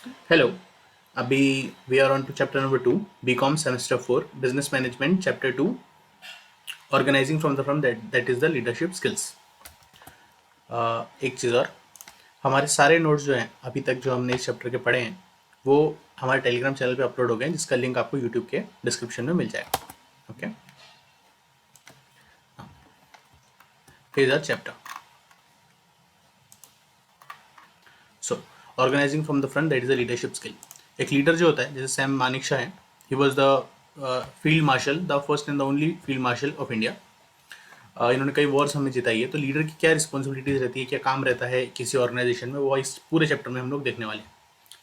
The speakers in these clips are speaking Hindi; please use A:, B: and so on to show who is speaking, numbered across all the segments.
A: हेलो। अभी we are on to chapter number 2, BCom semester 4, business management chapter 2, organising from the from that is the leadership skills. एक चीज़ और, हमारे सारे नोट्स जो हैं अभी तक जो हमने इस चैप्टर के पढ़े हैं वो हमारे टेलीग्राम चैनल पे अपलोड हो गए हैं, जिसका लिंक आपको यूट्यूब के डिस्क्रिप्शन में मिल जाएगा। Okay, here are chapter. So organizing from the front that is the leadership skill. एक लीडर जो होता है, जैसे सैम मानेकशॉ है, he was the field marshal, the first and the only field marshal of India. इन्होंने कई वॉर्स हमें जिताई है। तो लीडर की क्या रिस्पॉन्सिबिलिटीज रहती है, क्या काम रहता है किसी ऑर्गेनाइजेशन में, वो इस पूरे चैप्टर में हम लोग देखने वाले हैं।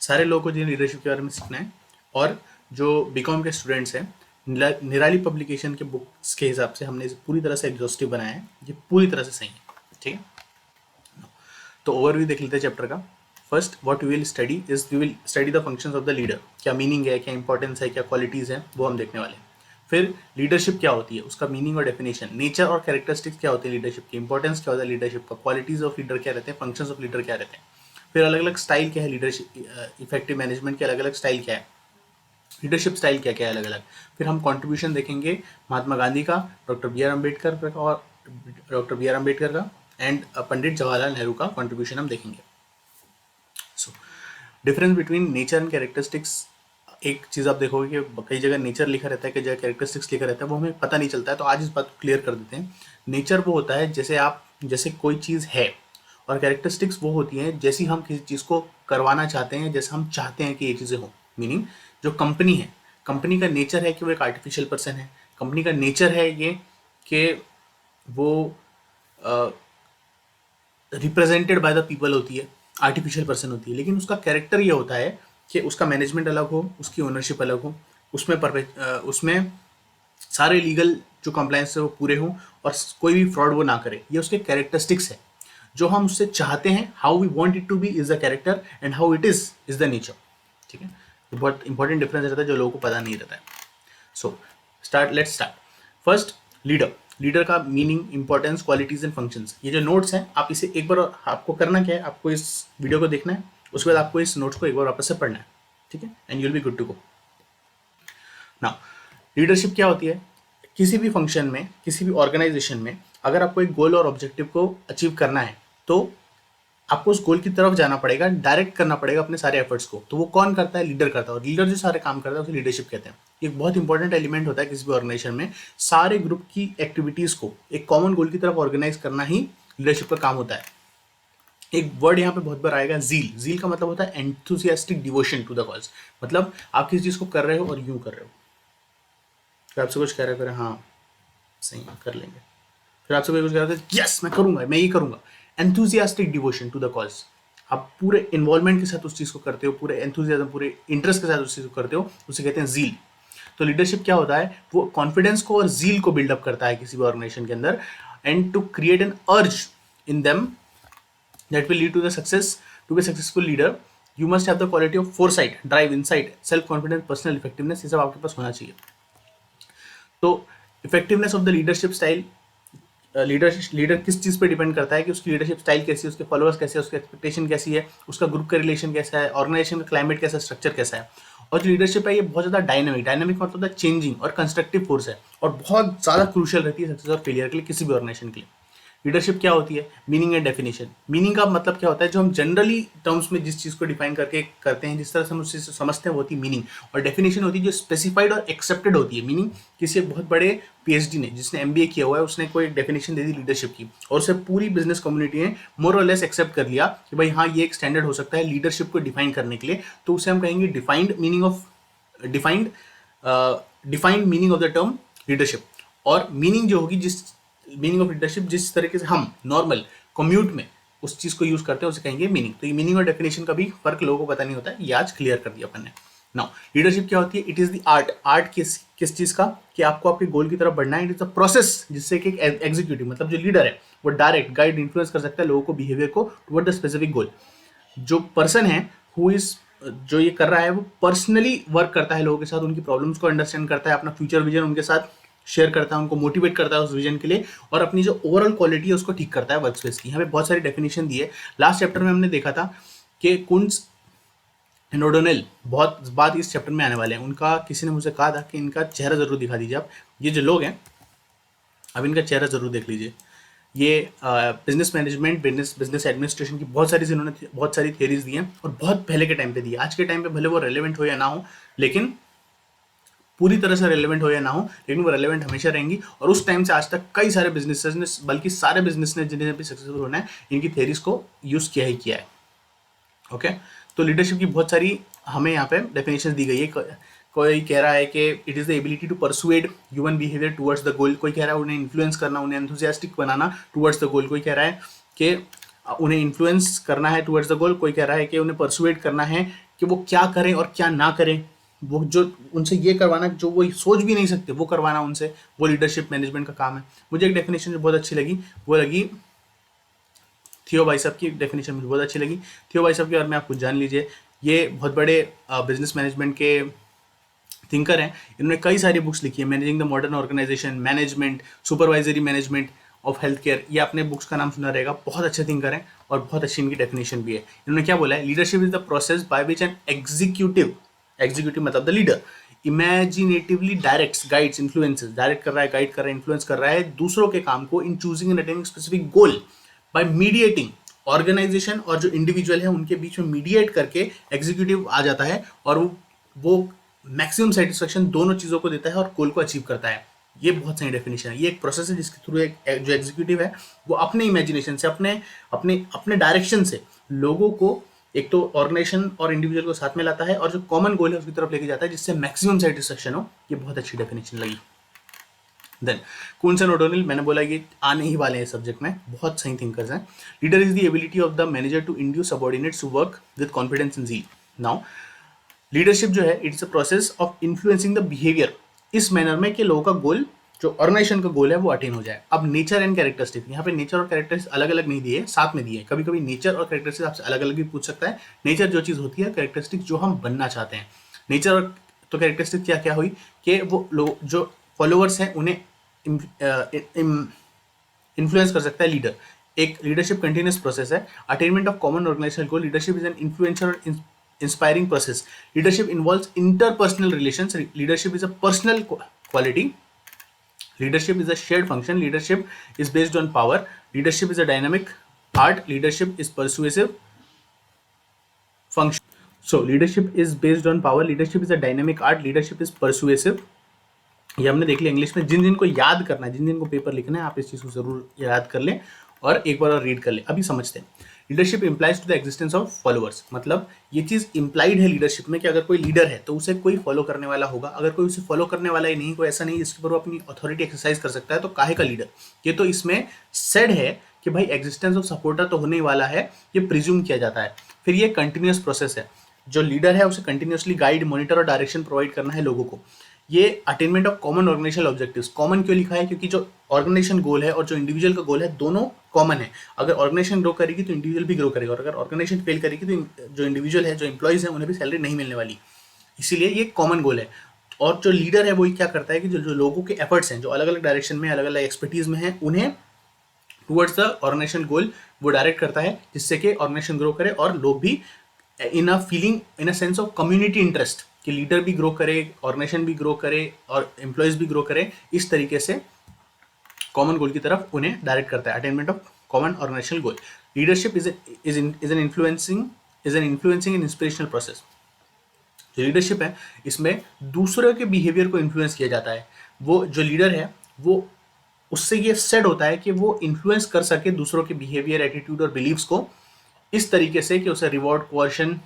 A: सारे लोगों को जिन्हें लीडरशिप के बारे में सीखना है, और जो बीकॉम के स्टूडेंट्स हैं, निराली पब्लिकेशन के बुक्स के हिसाब से हमने इसे पूरी तरह से एग्जॉस्टिव बनाया है। ये पूरी तरह से सही है, ठीक है। तो ओवरव्यू देख लेते हैं चैप्टर का। First what we will study is we will study the functions of the leader. क्या मीनिंग है, क्या इंपॉर्टेंस है, क्या क्वालिटीज़ हैं, वो हम देखने वाले हैं। फिर लीडरशिप क्या होती है, उसका मीनिंग और डेफिनेशन, नेचर और कैरेक्टरिस्टिक्स क्या होती है लीडरशिप की, इंपॉर्टेंस क्या होता है लीडरशिप का, क्वालिटीज़ ऑफ लीडर क्या रहते हैं, फंक्शंस ऑफ लीडर क्या रहते हैं। फिर अलग अलग स्टाइल क्या है लीडरशिप, इफेक्टिव मैनेजमेंट के अलग अलग स्टाइल क्या है, लीडरशिप स्टाइल क्या क्या है अलग अलग। फिर हम कंट्रीब्यूशन देखेंगे महात्मा गांधी का, डॉक्टर बी आर अम्बेडकर का, और डॉक्टर बी आर अम्बेडकर का एंड पंडित जवाहरलाल नेहरू का कंट्रीब्यूशन हम देखेंगे। So difference between nature and characteristics. एक चीज़ आप देखोगे कि कई जगह नेचर लिखा रहता है, कई जगह कैरेक्टरिस्टिक्स लिखा रहता है, वो हमें पता नहीं चलता है। तो आज इस बात को क्लियर कर देते हैं। नेचर वो होता है जैसे कोई चीज़ है, और कैरेक्टरिस्टिक्स वो होती हैं जैसी हम किसी चीज़ को करवाना चाहते हैं, जैसे हम चाहते हैं कि ये चीज़ें हों। मीनिंग जो कंपनी है, कंपनी का नेचर है कि वो एक आर्टिफिशियल पर्सन है। कंपनी का नेचर है ये कि वो रिप्रेजेंटेड बाय द पीपल होती है, आर्टिफिशियल पर्सन होती है। लेकिन उसका कैरेक्टर ये होता है कि उसका मैनेजमेंट अलग हो, उसकी ओनरशिप अलग हो, उसमें सारे लीगल जो कंप्लायंस है वो पूरे हों, और कोई भी फ्रॉड वो ना करे। ये उसके कैरेक्टरिस्टिक्स है। जो हम उससे चाहते हैं, how we want it to be is the character, and how it is the nature. ठीक है, ये बहुत इंपॉर्टेंट डिफरेंस रहता है जो लोगों को पता नहीं रहता है। So let's start. First, leader. Leader का meaning, importance, qualities and functions. ये जो नोट्स हैं, आप इसे एक बार, आपको करना क्या है, आपको इस वीडियो को देखना है, उसके बाद आपको इस नोट्स को एक बार वापस से पढ़ना है, ठीक है, and you will be good to go. Now leadership क्या होती है? किसी भी फंक्शन में, किसी भी ऑर्गेनाइजेशन में, अगर आपको एक गोल और ऑब्जेक्टिव को अचीव करना है, तो आपको उस गोल की तरफ जाना पड़ेगा, डायरेक्ट करना पड़ेगा अपने सारे एफर्ट्स को। तो वो कौन करता है? लीडर करता है। और लीडर जो सारे काम करता है उसे लीडरशिप कहते हैं। एक बहुत इंपॉर्टेंट एलिमेंट होता है किसी भी ऑर्गेनाइजेशन में। सारे ग्रुप की एक्टिविटीज को एक कॉमन गोल की तरफ ऑर्गेनाइज करना ही लीडरशिप का काम होता है। एक वर्ड यहाँ पे बहुत बार आएगा, जील। जील का मतलब होता है enthusiastic devotion to the cause. मतलब आप किसी चीज को कर रहे हो और यूं कर रहे हो। फिर आपसे कुछ कह रहे हो, हाँ सही है, कर लेंगे। फिर आपसे कोई कुछ कह रहा है, यस मैं करूंगा, मैं ये करूंगा। Enthusiastic devotion to the cause. आप पूरे इन्वॉल्वमेंट के साथ उस चीज को करते हो, पूरे एंथुसियाज्म, पूरे इंटरेस्ट के साथ उस चीज को करते हो, उसे कहते हैं जील। तो लीडरशिप क्या होता है? वो कॉन्फिडेंस को और जील को बिल्डअप करता है किसी भी ऑर्गेनाइजेशन के अंदर, and to create an urge in them that will lead to the success. To be a successful leader, you must have the quality of foresight, drive, insight, self confidence, personal effectiveness। ये सब आपके पास होना चाहिए। तो effectiveness of the leadership style, leader किस चीज़ पे डिपेंड करता है कि उसकी लीडरशिप स्टाइल कैसी है, उसके फॉलोअर्स कैसे है, उसकी एक्सपेक्टेशन कैसी है, उसका ग्रुप का रिलेशन कैसा है, ऑर्गेनाइजेशन का क्लाइमेट कैसा है, स्ट्रक्चर कैसा है। और जो लीडरशिप है ये बहुत ज़्यादा डायनामिक मतलब होता है चेंजिंग और कंस्ट्रक्टिव फोर्स है, और बहुत ज़्यादा क्रूशियल रहती है सक्सेस और फेलियर के लिए, किसी भी ऑर्गेनाइजेशन के लिए। लीडरशिप क्या होती है? Meaning and definition. मीनिंग का मतलब क्या होता है? जो हम जनरली टर्म्स में जिस चीज़ को डिफाइन करके करते हैं, जिस तरह से हम उस चीज़ को समझते हैं, वो होती है मीनिंग। और डेफिनेशन होती है जो स्पेसिफाइड और एक्सेप्टेड होती है। मीनिंग किसी एक बहुत बड़े पीएचडी ने, जिसने एमबीए किया हुआ है, उसने कोई डेफिनेशन दे दी लीडरशिप की, और उसे पूरी बिजनेस कम्युनिटी ने मोर और लेस एक्सेप्ट कर लिया कि भाई हाँ, ये एक स्टैंडर्ड हो सकता है लीडरशिप को डिफाइन करने के लिए। तो उसे हम कहेंगे defined meaning of defined defined meaning of the term leadership. और मीनिंग जो होगी, जिस मीनिंग ऑफ लीडरशिप जिस तरीके से हम नॉर्मल कम्यूट में उस चीज को यूज करते हैं, उसे कहेंगे मीनिंग। तो ये मीनिंग और डेफिनेशन का भी फर्क लोगों को पता नहीं होता है, ये आज क्लियर कर दिया अपन ने। नाउ लीडरशिप क्या होती है? It is the art. Art किस चीज का? कि आपको आपके गोल की तरफ बढ़ना है। इट इज अ प्रोसेस जिससे कि एक एग्जीक्यूटिव मतलब जो लीडर है वो डायरेक्ट गाइड इन्फ्लुएंस कर सकता है लोगों को, बिहेवियर को टुवर्ड द स्पेसिफिक गोल। जो पर्सन है हु इज जो ये कर रहा है, वो पर्सनली वर्क करता है लोगों के साथ, उनकी प्रॉब्लम्स को अंडरस्टैंड करता है, अपना फ्यूचर विजन उनके साथ शेयर करता है, उनको मोटिवेट करता है उस विजन के लिए, और अपनी जो ओवरऑल क्वालिटी है उसको ठीक करता है वर्क स्पेस की। यहाँ पे बहुत सारी डेफिनेशन दी है। लास्ट चैप्टर में हमने देखा था कि कुंज नोडोनेल बहुत बात इस चैप्टर में आने वाले हैं। उनका किसी ने मुझे कहा था कि इनका चेहरा ज़रूर दिखा दीजिए आप। ये जो लोग हैं अब इनका चेहरा ज़रूर देख लीजिए। ये बिजनेस मैनेजमेंट, बिजनेस एडमिनिस्ट्रेशन की बहुत सारी थियरीज दी हैं और बहुत पहले के टाइम पे दी है। आज के टाइम पे भले वो रेलेवेंट हो या ना हो, लेकिन पूरी तरह से रेलेवेंट हो या ना हो, लेकिन वो रेलेवेंट हमेशा रहेंगी। और उस टाइम से आज तक कई सारे बिजनेसेस ने, बल्कि सारे बिजनेस ने जिन्हें भी सक्सेसफुल होना है, इनकी थियरीज को यूज़ किया ही किया है। ओके, तो लीडरशिप की बहुत सारी हमें यहाँ पे डेफिनेशन दी गई है। कोई कह रहा है कि it is the ability to persuade human behaviour towards the goal. कोई कह रहा है उन्हें इन्फ्लुएंस करना, उन्हें एंथुसियास्टिक बनाना टुवर्ड्स द गोल। कोई कह रहा है कि उन्हें इन्फ्लुएंस करना है टुवर्ड्स द गोल। कोई कह रहा है कि उन्हें परसुएड करना है कि वो क्या करें और क्या ना करें। वो जो उनसे ये करवाना जो वो सोच भी नहीं सकते, वो करवाना उनसे, वो लीडरशिप मैनेजमेंट का काम है। मुझे एक डेफिनेशन जो बहुत अच्छी लगी, वो लगी थियो भाई साहब की डेफिनेशन मुझे बहुत अच्छी लगी। थियो भाई साहब के बारे में आप कुछ जान लीजिए। ये बहुत बड़े बिजनेस मैनेजमेंट के थिंकर हैं। इन्होंने कई सारी बुक्स लिखी है, managing the modern organization, management, supervisory management of health care. ये आपने बुक्स का नाम सुना रहेगा। बहुत अच्छे थिंकर हैं और बहुत अच्छी इनकी डेफिनेशन भी है। इन्होंने क्या बोला है, leadership is the process by which an executive मतलब the leader imaginatively directs, guides, influences, direct कर रहा है, गाइड कर रहा है, इन्फ्लुएंस कर रहा है दूसरों के काम को in choosing and attaining specific goal by mediating. Organization और जो इंडिविजुअल है उनके बीच में मीडिएट करके एग्जीक्यूटिव आ जाता है और वो मैक्सिमम सेटिस्फेक्शन दोनों चीज़ों को देता है और गोल को अचीव करता है। ये बहुत सही डेफिनेशन है। ये एक प्रोसेस है जिसके थ्रू जो एग्जीक्यूटिव है वो अपने इमेजिनेशन से, अपने अपने अपने डायरेक्शन से लोगों को एक तो ऑर्गेनाइजेशन और इंडिविजुअल को साथ में लाता है और जो कॉमन गोल है उसकी तरफ लेके जाता है जिससे मैक्सिमम सेटिस्फेक्शन हो। ये बहुत अच्छी डेफिनेशन लगी। देन कुनसन ओडोनिल, मैंने बोला ये आने ही वाले हैं सब्जेक्ट में, बहुत सही थिंकर्स हैं। Leader is the ability of the manager to induce subordinates to work with confidence and zeal. Now leadership जो है it's a process of influencing the behaviour इस मैनर में कि लोगों का गोल, जो ऑर्गेनाइजेशन का गोल है, वो अटेन हो जाए। अब नेचर एंड कैरेक्टरिस्टिक, यहाँ पे नेचर और कैरेक्टरिस्टिक अलग अलग नहीं दिए, साथ में दिए। कभी कभी नेचर और कैरेक्टरिस्टिक आपसे अलग अलग भी पूछ सकता है। नेचर जो चीज़ होती है, कैरेक्टरिस्टिक जो हम बनना चाहते हैं। नेचर और तो कैरेक्टरिस्टिक क्या क्या हुई कि वो लोग जो फॉलोअर्स हैं उन्हें इन्फ्लुएंस कर सकता है लीडर। एक लीडरशिप कंटिन्यूस प्रोसेस है। Attainment of common organisational goal, leadership is an influential और inspiring process. Leadership involves interpersonal relations. Leadership is a personal quality. Leadership is a shared function. Leadership is based on power. Leadership is a dynamic art. Leadership is persuasive function. So leadership is based on power. Leadership is a dynamic art. Leadership is persuasive. ये हमने देख लिया इंग्लिश में। जिन जिन को याद करना है, जिन जिन को पेपर लिखना है, आप इस चीज़ को जरूर याद कर लें और एक बार और रीड कर लें। अभी समझते हैं। Leadership implies to the existence of followers, मतलब ये चीज़ इंप्लाइड है लीडरशिप में कि अगर कोई लीडर है तो उसे कोई फॉलो करने वाला होगा। अगर कोई उसे फॉलो करने वाला ही नहीं, कोई ऐसा नहीं जिसके ऊपर वो अपनी अथॉरिटी एक्सरसाइज कर सकता है, तो काहे का लीडर। ये तो इसमें सेड है कि भाई एग्जिस्टेंस ऑफ सपोर्टर तो होने ही वाला है, ये प्रिज्यूम किया जाता है। फिर ये कंटिन्यूस प्रोसेस है। जो लीडर है उसे कंटिन्यूसली गाइड, मॉनिटर और डायरेक्शन प्रोवाइड करना है लोगों को। ये attainment of common organizational objectives, common क्यों लिखा है, क्योंकि जो ऑर्गेनाइजेशन गोल है और जो इंडिविजुअल का गोल है दोनों कॉमन है। अगर ऑर्गेनाइजेशन ग्रो करेगी तो इंडिविजुअल भी ग्रो करेगा, और अगर ऑर्गेनाइजेशन फेल करेगी तो जो इंडिविजुअल है, जो एम्प्लॉइज है, उन्हें भी सैलरी नहीं मिलने वाली। इसीलिए ये कॉमन गोल है। और जो लीडर है वो क्या करता है कि जो लोगों के एफर्ट्स हैं, जो अलग अलग डायरेक्शन में, अलग अलग एक्सपर्टीज में हैं, उन्हें टुवर्ड्स द ऑर्गेनाइजेशन गोल वो डायरेक्ट करता है, जिससे कि ऑर्गेनाइजेशन ग्रो करे और लोग भी in a feeling, in a sense of community interest, कि लीडर भी ग्रो करे, ऑर्गेनाइजेशन भी ग्रो करे और एम्प्लॉयज भी ग्रो करे। इस तरीके से कॉमन गोल की तरफ उन्हें डायरेक्ट करता है। Attainment of common organisational goal. Leadership is an influencing and inspirational process. जो लीडरशिप है इसमें दूसरों के बिहेवियर को इन्फ्लुएंस किया जाता है। वो जो लीडर है वो, उससे ये सेट होता है कि वो इन्फ्लुएंस कर सके दूसरों के बिहेवियर, एटीट्यूड और बिलीव्स को इस तरीके से कि उसे reward, coercion,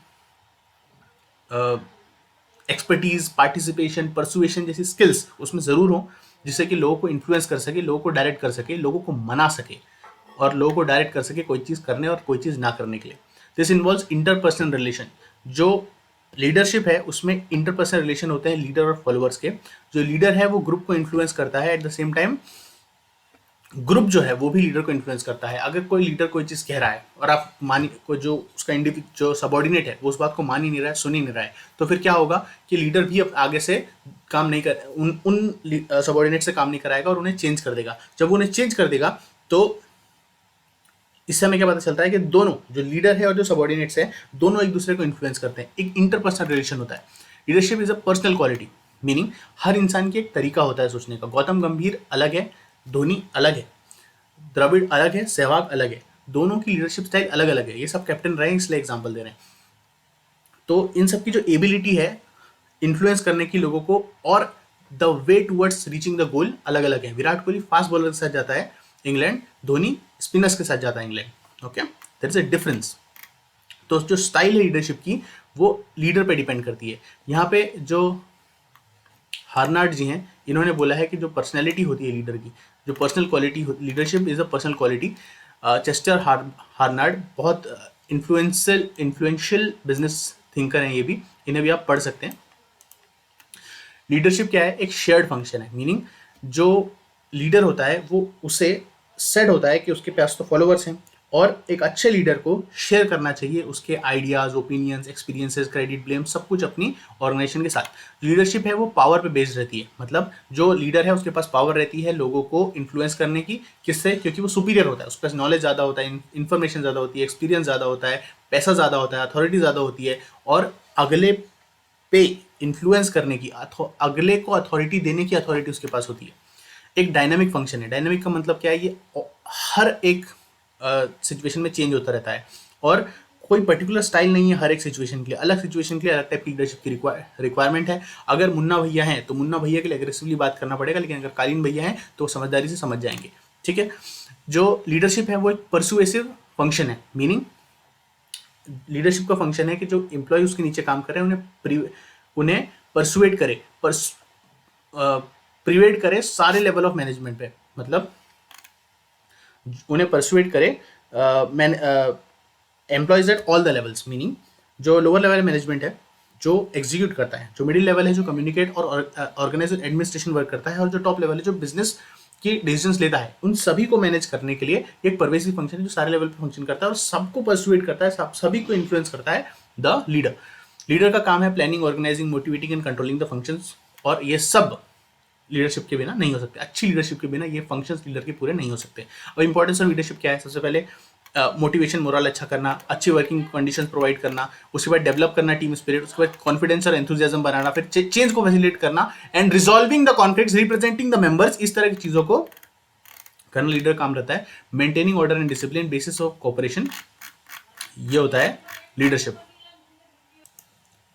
A: expertise, participation, persuasion जैसी स्किल्स उसमें ज़रूर हो, जिससे कि लोगों को इन्फ्लुएंस कर सके, लोगों को डायरेक्ट कर सके, लोगों को मना सके और लोगों को डायरेक्ट कर सके कोई चीज़ करने और कोई चीज़ ना करने के लिए। This involves interpersonal relation. जो लीडरशिप है उसमें इंटरपर्सनल रिलेशन होते हैं लीडर और फॉलोअर्स के। जो लीडर है वो ग्रुप को इन्फ्लुएंस करता है, at the same time group जो है वो भी लीडर को इन्फ्लुएंस करता है। अगर कोई लीडर कोई चीज़ कह रहा है और आप को जो उसका जो सबॉर्डिनेट है वो उस बात को मान ही नहीं रहा है, सुन ही नहीं रहा है, तो फिर क्या होगा कि लीडर भी अब आगे से काम नहीं कर, उन सबॉर्डिनेट से काम नहीं कराएगा और उन्हें चेंज कर देगा। जब उन्हें चेंज कर देगा तो इससे हमें क्या पता चलता है कि दोनों जो लीडर है और जो सबॉर्डिनेट्स है दोनों एक दूसरे को इन्फ्लुएंस करते हैं। एक इंटरपर्सनल रिलेशन होता है। Leadership is a personal quality, meaning हर इंसान की एक तरीका होता है सोचने का। गौतम गंभीर अलग है, धोनी अलग है, द्रविड़ अलग है, सहवाग अलग है, दोनों की लीडरशिप स्टाइल अलग अलग है। ये सब कैप्टन रहे हैं इसलिए एग्जाम्पल दे रहे हैं। तो इन सब की जो एबिलिटी है इन्फ्लुएंस करने की लोगों को और the way towards reaching the goal अलग अलग है। विराट कोहली फास्ट बॉलर के साथ जाता है इंग्लैंड, धोनी स्पिनर्स के साथ जाता है England. Okay, there is a difference. तो जो स्टाइल है लीडरशिप की वो लीडर पे डिपेंड करती है। यहाँ पे जो हार्नार्ड जी हैं इन्होंने बोला है कि जो पर्सनैलिटी होती है लीडर की, जो personal quality leadership is a personal quality. Chester Barnard बहुत इन्फ्लुएंशियल बिजनेस थिंकर हैं ये भी, इन्हें भी आप पढ़ सकते हैं। लीडरशिप क्या है? एक शेयर्ड फंक्शन है, मीनिंग जो लीडर होता है वो उसे सेट होता है कि उसके पास तो फॉलोअर्स हैं और एक अच्छे लीडर को शेयर करना चाहिए उसके ideas, opinions, experiences, credit, blame सब कुछ अपनी ऑर्गेनाइजेशन के साथ। लीडरशिप है वो पावर पे बेस्ड रहती है, मतलब जो लीडर है उसके पास पावर रहती है लोगों को इन्फ्लुएंस करने की। किससे? क्योंकि वो सुपीरियर होता है, उसके पास नॉलेज ज़्यादा होता है, इन्फॉर्मेशन ज़्यादा होती है, एक्सपीरियंस ज़्यादा होता है, पैसा ज़्यादा होता है, अथॉरिटी ज़्यादा होती है और अगले पे इन्फ्लुएंस करने की, अगले को अथॉरिटी देने की अथॉरिटी उसके पास होती है। एक डायनामिक फंक्शन है। डायनामिक का मतलब क्या है? ये हर एक सिचुएशन में चेंज होता रहता है और कोई पर्टिकुलर स्टाइल नहीं है हर एक सिचुएशन के लिए। अलग सिचुएशन के लिए अलग टाइप की लीडरशिप की रिक्वायरमेंट है। अगर मुन्ना भैया हैं तो मुन्ना भैया के लिए एग्रेसिवली बात करना पड़ेगा, लेकिन अगर कालीन भैया हैं तो समझदारी से समझ जाएंगे। ठीक है। जो लीडरशिप है वो एक परसुएसिव फंक्शन है, मीनिंग लीडरशिप का फंक्शन है कि जो एम्प्लॉय उसके नीचे काम कर रहे हैं उन्हें परसुएट करे, प्रिवेट करे सारे लेवल ऑफ मैनेजमेंट पे, मतलब उन्हें परसुएट करे employees at all the levels, meaning जो लोअर लेवल मैनेजमेंट है जो एग्जीक्यूट करता है, जो मिडिल लेवल है जो कम्युनिकेट और ऑर्गेनाइज एडमिनिस्ट्रेशन वर्क करता है, और जो टॉप लेवल है जो बिजनेस की डिसीजंस लेता है, उन सभी को मैनेज करने के लिए एक परवेसिव फंक्शन है जो सारे लेवल पे फंक्शन करता है और सबको परसुएट करता है, सभी को इन्फ्लुएंस करता है, द लीडर। लीडर का काम है planning, organizing, motivating and controlling the functions, और ये सब लीडरशिप के बिना नहीं हो सकते। अच्छी लीडरशिप के बिना ये फंक्शंस लीडर के पूरे नहीं हो सकते। अब इंपॉर्टेंस ऑफ लीडरशिप क्या है? सबसे पहले मोटिवेशन, मोरल अच्छा करना, अच्छी वर्किंग कंडीशंस प्रोवाइड करना, उसके बाद डेवलप करना टीम स्पिरिट, उसके बाद कॉन्फिडेंस और एंथुजियाज्म बनाना, फिर चेंज को फैसिलिटेट करना and resolving the conflicts, representing the members, इस तरह की चीजों को करना लीडर काम रहता है। Maintaining order and discipline, basis of cooperation, ये होता है leadership.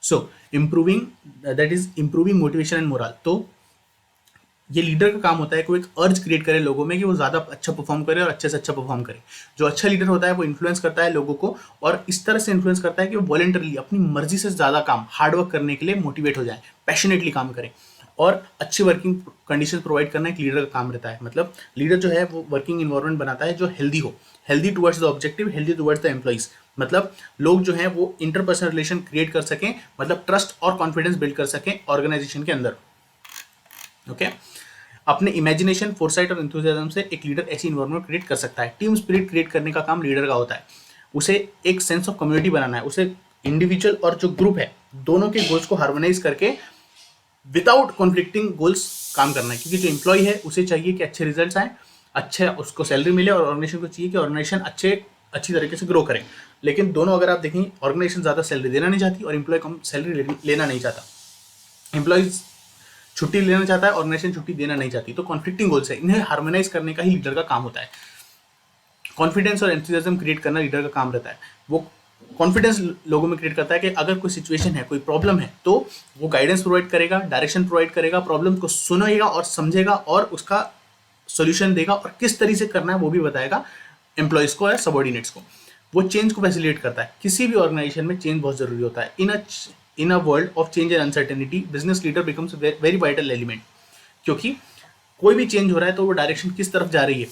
A: So improving, that is improving motivation and moral. तो ये लीडर का काम होता है कि वो एक अर्ज क्रिएट करे लोगों में कि वो ज़्यादा अच्छा परफॉर्म करे और अच्छे से अच्छा परफॉर्म करे। जो अच्छा लीडर होता है वो इन्फ्लुएंस करता है लोगों को और इस तरह से इन्फ्लुएंस करता है कि वो वॉलंटरली अपनी मर्जी से ज़्यादा काम, हार्डवर्क करने के लिए मोटिवेट हो जाए, पैशनेटली काम करें और अच्छी वर्किंग कंडीशन प्रोवाइड करना एक लीडर का काम रहता है। मतलब लीडर जो है वो वर्किंग इन्वायरमेंट बनाता है जो हेल्दी हो, healthy towards the objective, healthy towards the employees, मतलब लोग जो हैं वो इंटरपर्सनल रिलेशन क्रिएट कर सकें, मतलब ट्रस्ट और कॉन्फिडेंस बिल्ड कर सकें ऑर्गेनाइजेशन के अंदर। ओके, अपने इमेजिनेशन, फोरसाइट और एंथुसियाज्म से एक लीडर ऐसी इन्वायरमेंट क्रिएट कर सकता है। टीम स्पिरिट क्रिएट करने का काम लीडर का होता है। उसे एक सेंस ऑफ कम्युनिटी बनाना है, उसे इंडिविजुअल और जो ग्रुप है दोनों के गोल्स को हार्मोनाइज करके विदाउट कॉन्फ्लिक्टिंग गोल्स काम करना है। क्योंकि जो एम्प्लॉय है उसे चाहिए कि अच्छे रिजल्ट्स आए, अच्छे उसको सैलरी मिले, और ऑर्गेनाइजेशन को चाहिए कि ऑर्गेनाइजेशन अच्छी तरीके से ग्रो करें। लेकिन दोनों अगर आप देखें, ऑर्गेनाइजेशन ज़्यादा सैलरी देना नहीं चाहती और एम्प्लॉय कम सैलरी लेना नहीं चाहता। एम्प्लॉयज छुट्टी लेना चाहता है, ऑर्गेनाइजेशन छुट्टी देना नहीं चाहती। तो कॉन्फ्लिक्टिंग गोल्स है, इन्हें हार्मोनाइज करने का ही लीडर का काम होता है। कॉन्फिडेंस और एंथुसियाज्म क्रिएट करना लीडर का काम रहता है। वो कॉन्फिडेंस लोगों में क्रिएट करता है कि अगर कोई सिचुएशन है, कोई प्रॉब्लम है, तो वो गाइडेंस प्रोवाइड करेगा, डायरेक्शन प्रोवाइड करेगा, प्रॉब्लम को सुनेगा और समझेगा और उसका सोल्यूशन देगा, और किस तरीके से करना है वो भी बताएगा एम्प्लॉयज को या सबॉर्डिनेट्स को। वो चेंज को फैसिलिटेट करता है। किसी भी ऑर्गेनाइजेशन में चेंज बहुत जरूरी होता है। In a world of change and uncertainty, business leader becomes very vital element. क्योंकि कोई भी चेंज हो रहा है तो वो डायरेक्शन किस तरफ जा रही है,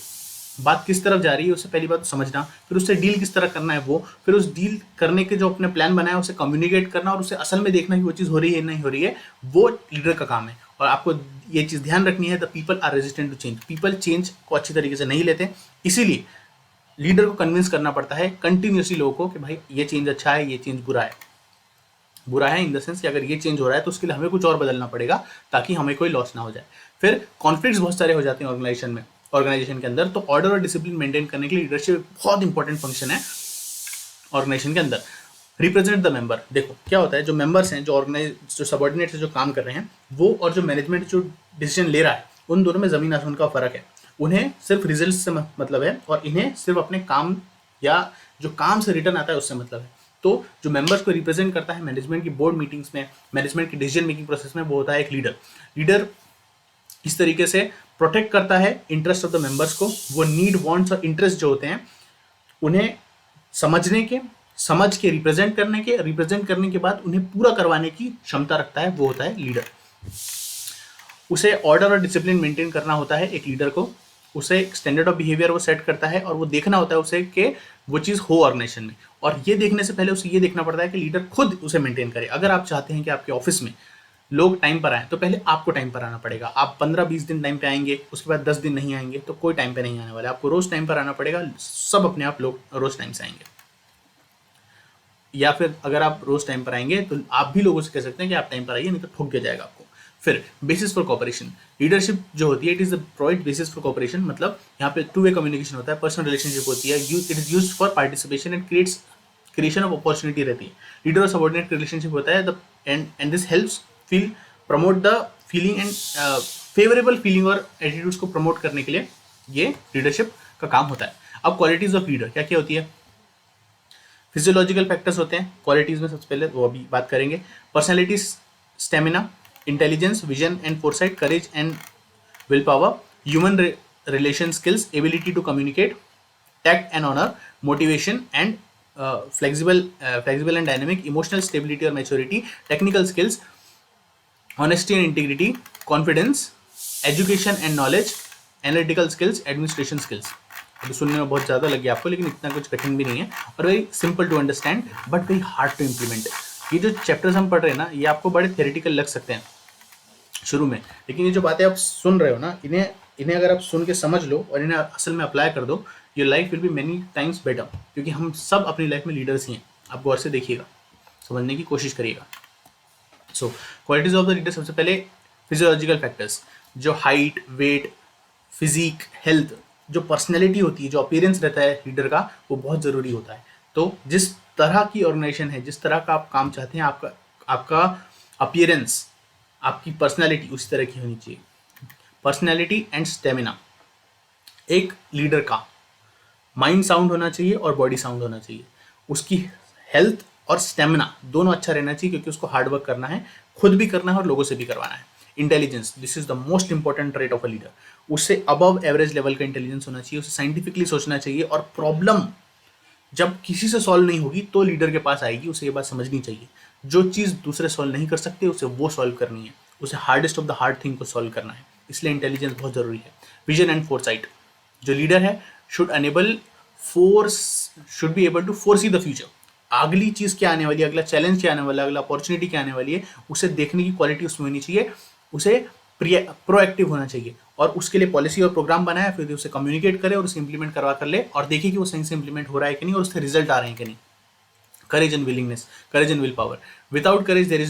A: बात किस तरफ जा रही है, उससे पहली बात समझना, फिर उससे डील किस तरह करना है वो, फिर उस डील करने के जो अपने प्लान बनाया उसे कम्युनिकेट करना और उसे असल में देखना कि वो चीज़ हो रही है नहीं हो रही है, वो लीडर का काम है। और आपको ये चीज़ ध्यान रखनी है, the people are resistant to change. People change को अच्छी तरीके से नहीं लेते, इसीलिए लीडर को कन्विंस करना पड़ता है कंटिन्यूसली लोगों को कि भाई ये चेंज अच्छा है, ये चेंज बुरा है। बुरा है इन द सेंस कि अगर ये चेंज हो रहा है तो उसके लिए हमें कुछ और बदलना पड़ेगा ताकि हमें कोई लॉस ना हो जाए। फिर कॉन्फ्लिक्ट्स बहुत सारे हो जाते हैं ऑर्गेनाइजेशन में, ऑर्गेनाइजेशन के अंदर, तो ऑर्डर और डिसिप्लिन मेंटेन करने के लिए लीडरशिप बहुत इंपॉर्टेंट फंक्शन है ऑर्गेनाइजेशन के अंदर। रिप्रेजेंट द मेंबर, देखो क्या होता है, जो मेंबर्स हैं, जो सबॉर्डिनेट्स जो काम कर रहे हैं, वो और जो मैनेजमेंट जो डिसीजन ले रहा है, उन दोनों में जमीन आसमान का फर्क है। उन्हें सिर्फ रिजल्ट से मतलब है और इन्हें सिर्फ अपने काम या जो काम से रिटर्न आता है उससे मतलब है। तो जो मेंबर्स को रिप्रेजेंट करता है मैनेजमेंट की बोर्ड मीटिंग्स में, मैनेजमेंट की डिसीजन मेकिंग प्रोसेस में, वो होता है एक लीडर। लीडर इस तरीके से प्रोटेक्ट करता है इंटरेस्ट ऑफ द मेंबर्स को। वो नीड, वांट्स और इंटरेस्ट जो होते हैं उन्हें समझ के रिप्रेजेंट करने के बाद उन्हें पूरा करवाने की क्षमता रखता है, वो होता है लीडर। उसे ऑर्डर और डिसिप्लिन मेंटेन करना होता है एक लीडर को। उसे स्टैंडर्ड ऑफ बिहेवियर वो सेट करता है और वो देखना होता है उसे कि वो चीज़ हो ऑर्गेनाइजेशन में। और ये देखने से पहले उसे ये देखना पड़ता है कि लीडर खुद उसे मेंटेन करे। अगर आप चाहते हैं कि आपके ऑफिस में लोग टाइम पर आए, तो पहले आपको टाइम पर आना पड़ेगा। आप 15-20 दिन टाइम पे आएंगे, उसके बाद 10 दिन नहीं आएंगे, तो कोई टाइम पे नहीं आने वाला। आपको रोज टाइम पर आना पड़ेगा, सब अपने आप लोग रोज टाइम से आएंगे। या फिर अगर आप रोज टाइम पर आएंगे तो आप भी लोगों से कह सकते हैं कि आप टाइम पर आइए, नहीं तो ठोक दिया जाएगा आपको। फिर बेसिस फॉर कॉपरेशन, लीडरशिप जो होती है it is the provide basis for cooperation, मतलब यहाँ पे 2 वे कम्युनिकेशन होता है, पर्सनल रिलेशनशिप होती है, it is used for participation and creation of opportunity रहती है। लीडर और सबऑर्डिनेट रिलेशनशिप होता है and this helps promote the feeling and favourable feeling और एटीट्यूड्स को प्रमोट करने के लिए ये लीडरशिप का काम होता है। अब क्वालिटीज ऑफ लीडर क्या क्या होती है? फिजियोलॉजिकल फैक्टर्स होते हैं क्वालिटीज में, सबसे पहले वो अभी बात करेंगे। Personality, stamina, intelligence, vision and foresight, courage and will power, human relation skills, ability to communicate, tact and honour, motivation and flexible and dynamic, emotional stability और maturity, technical skills, honesty and integrity, confidence, education and knowledge, analytical skills, administration skills. अभी सुनने में बहुत ज़्यादा लगे आपको, लेकिन इतना कुछ कठिन भी नहीं है और very simple to understand but very hard to implement. ये जो चैप्टर्स हम पढ़ रहे हैं ना, ये आपको बड़े थ्योरेटिकल लग सकते हैं शुरू में, लेकिन ये जो बातें आप सुन रहे हो ना, इन्हें अगर आप सुन के समझ लो और इन्हें असल में अप्लाई कर दो, your life will be many times better. क्योंकि हम सब अपनी लाइफ में लीडर्स ही हैं। आप गौर से देखिएगा, समझने की कोशिश करिएगा। सो क्वालिटीज ऑफ द लीडर, सबसे पहले फिजियोलॉजिकल फैक्टर्स, जो हाइट, वेट, फिजिक, हेल्थ, जो पर्सनैलिटी होती है, जो अपीयरेंस रहता है लीडर का, वो बहुत ज़रूरी होता है। तो जिस तरह की ऑर्गेनाइजेशन है, जिस तरह का आप काम चाहते हैं, आपका अपीयरेंस, आपकी पर्सनैलिटी उसी तरह की होनी चाहिए। पर्सनैलिटी एंड स्टेमिना, एक लीडर का माइंड साउंड होना चाहिए और बॉडी साउंड होना चाहिए। उसकी हेल्थ और स्टेमिना दोनों अच्छा रहना चाहिए, क्योंकि उसको हार्ड वर्क करना है, खुद भी करना है और लोगों से भी करवाना है। Intelligence, this is the most important trait of a leader. उससे अबव एवरेज लेवल का इंटेलिजेंस होना चाहिए, उसे साइंटिफिकली सोचना चाहिए और प्रॉब्लम जब किसी से सॉल्व नहीं होगी तो लीडर के पास आएगी। उसे ये बात समझनी चाहिए, जो चीज़ दूसरे सॉल्व नहीं कर सकते उसे वो सॉल्व करनी है, उसे hardest of the hard thing को सॉल्व करना है, इसलिए इंटेलिजेंस बहुत जरूरी है। विजन एंड फोरसाइट, जो लीडर है should be able to foresee the future. अगली चीज़ क्या आने वाली है, अगला चैलेंज क्या आने वाला है, अगला अपॉर्चुनिटी क्या आने वाली है, उसे देखने की क्वालिटी उसमें होनी चाहिए। उसे प्रोएक्टिव होना चाहिए और उसके लिए पॉलिसी और प्रोग्राम बनाए, फिर उसे कम्युनिकेट करे और उसे इंप्लीमेंट करवा कर ले और देखिए कि वो सही से इंप्लीमेंट हो रहा है कि नहीं और उससे रिजल्ट आ रहे हैं कि नहीं। Courage and willingness, courage and will power, without courage there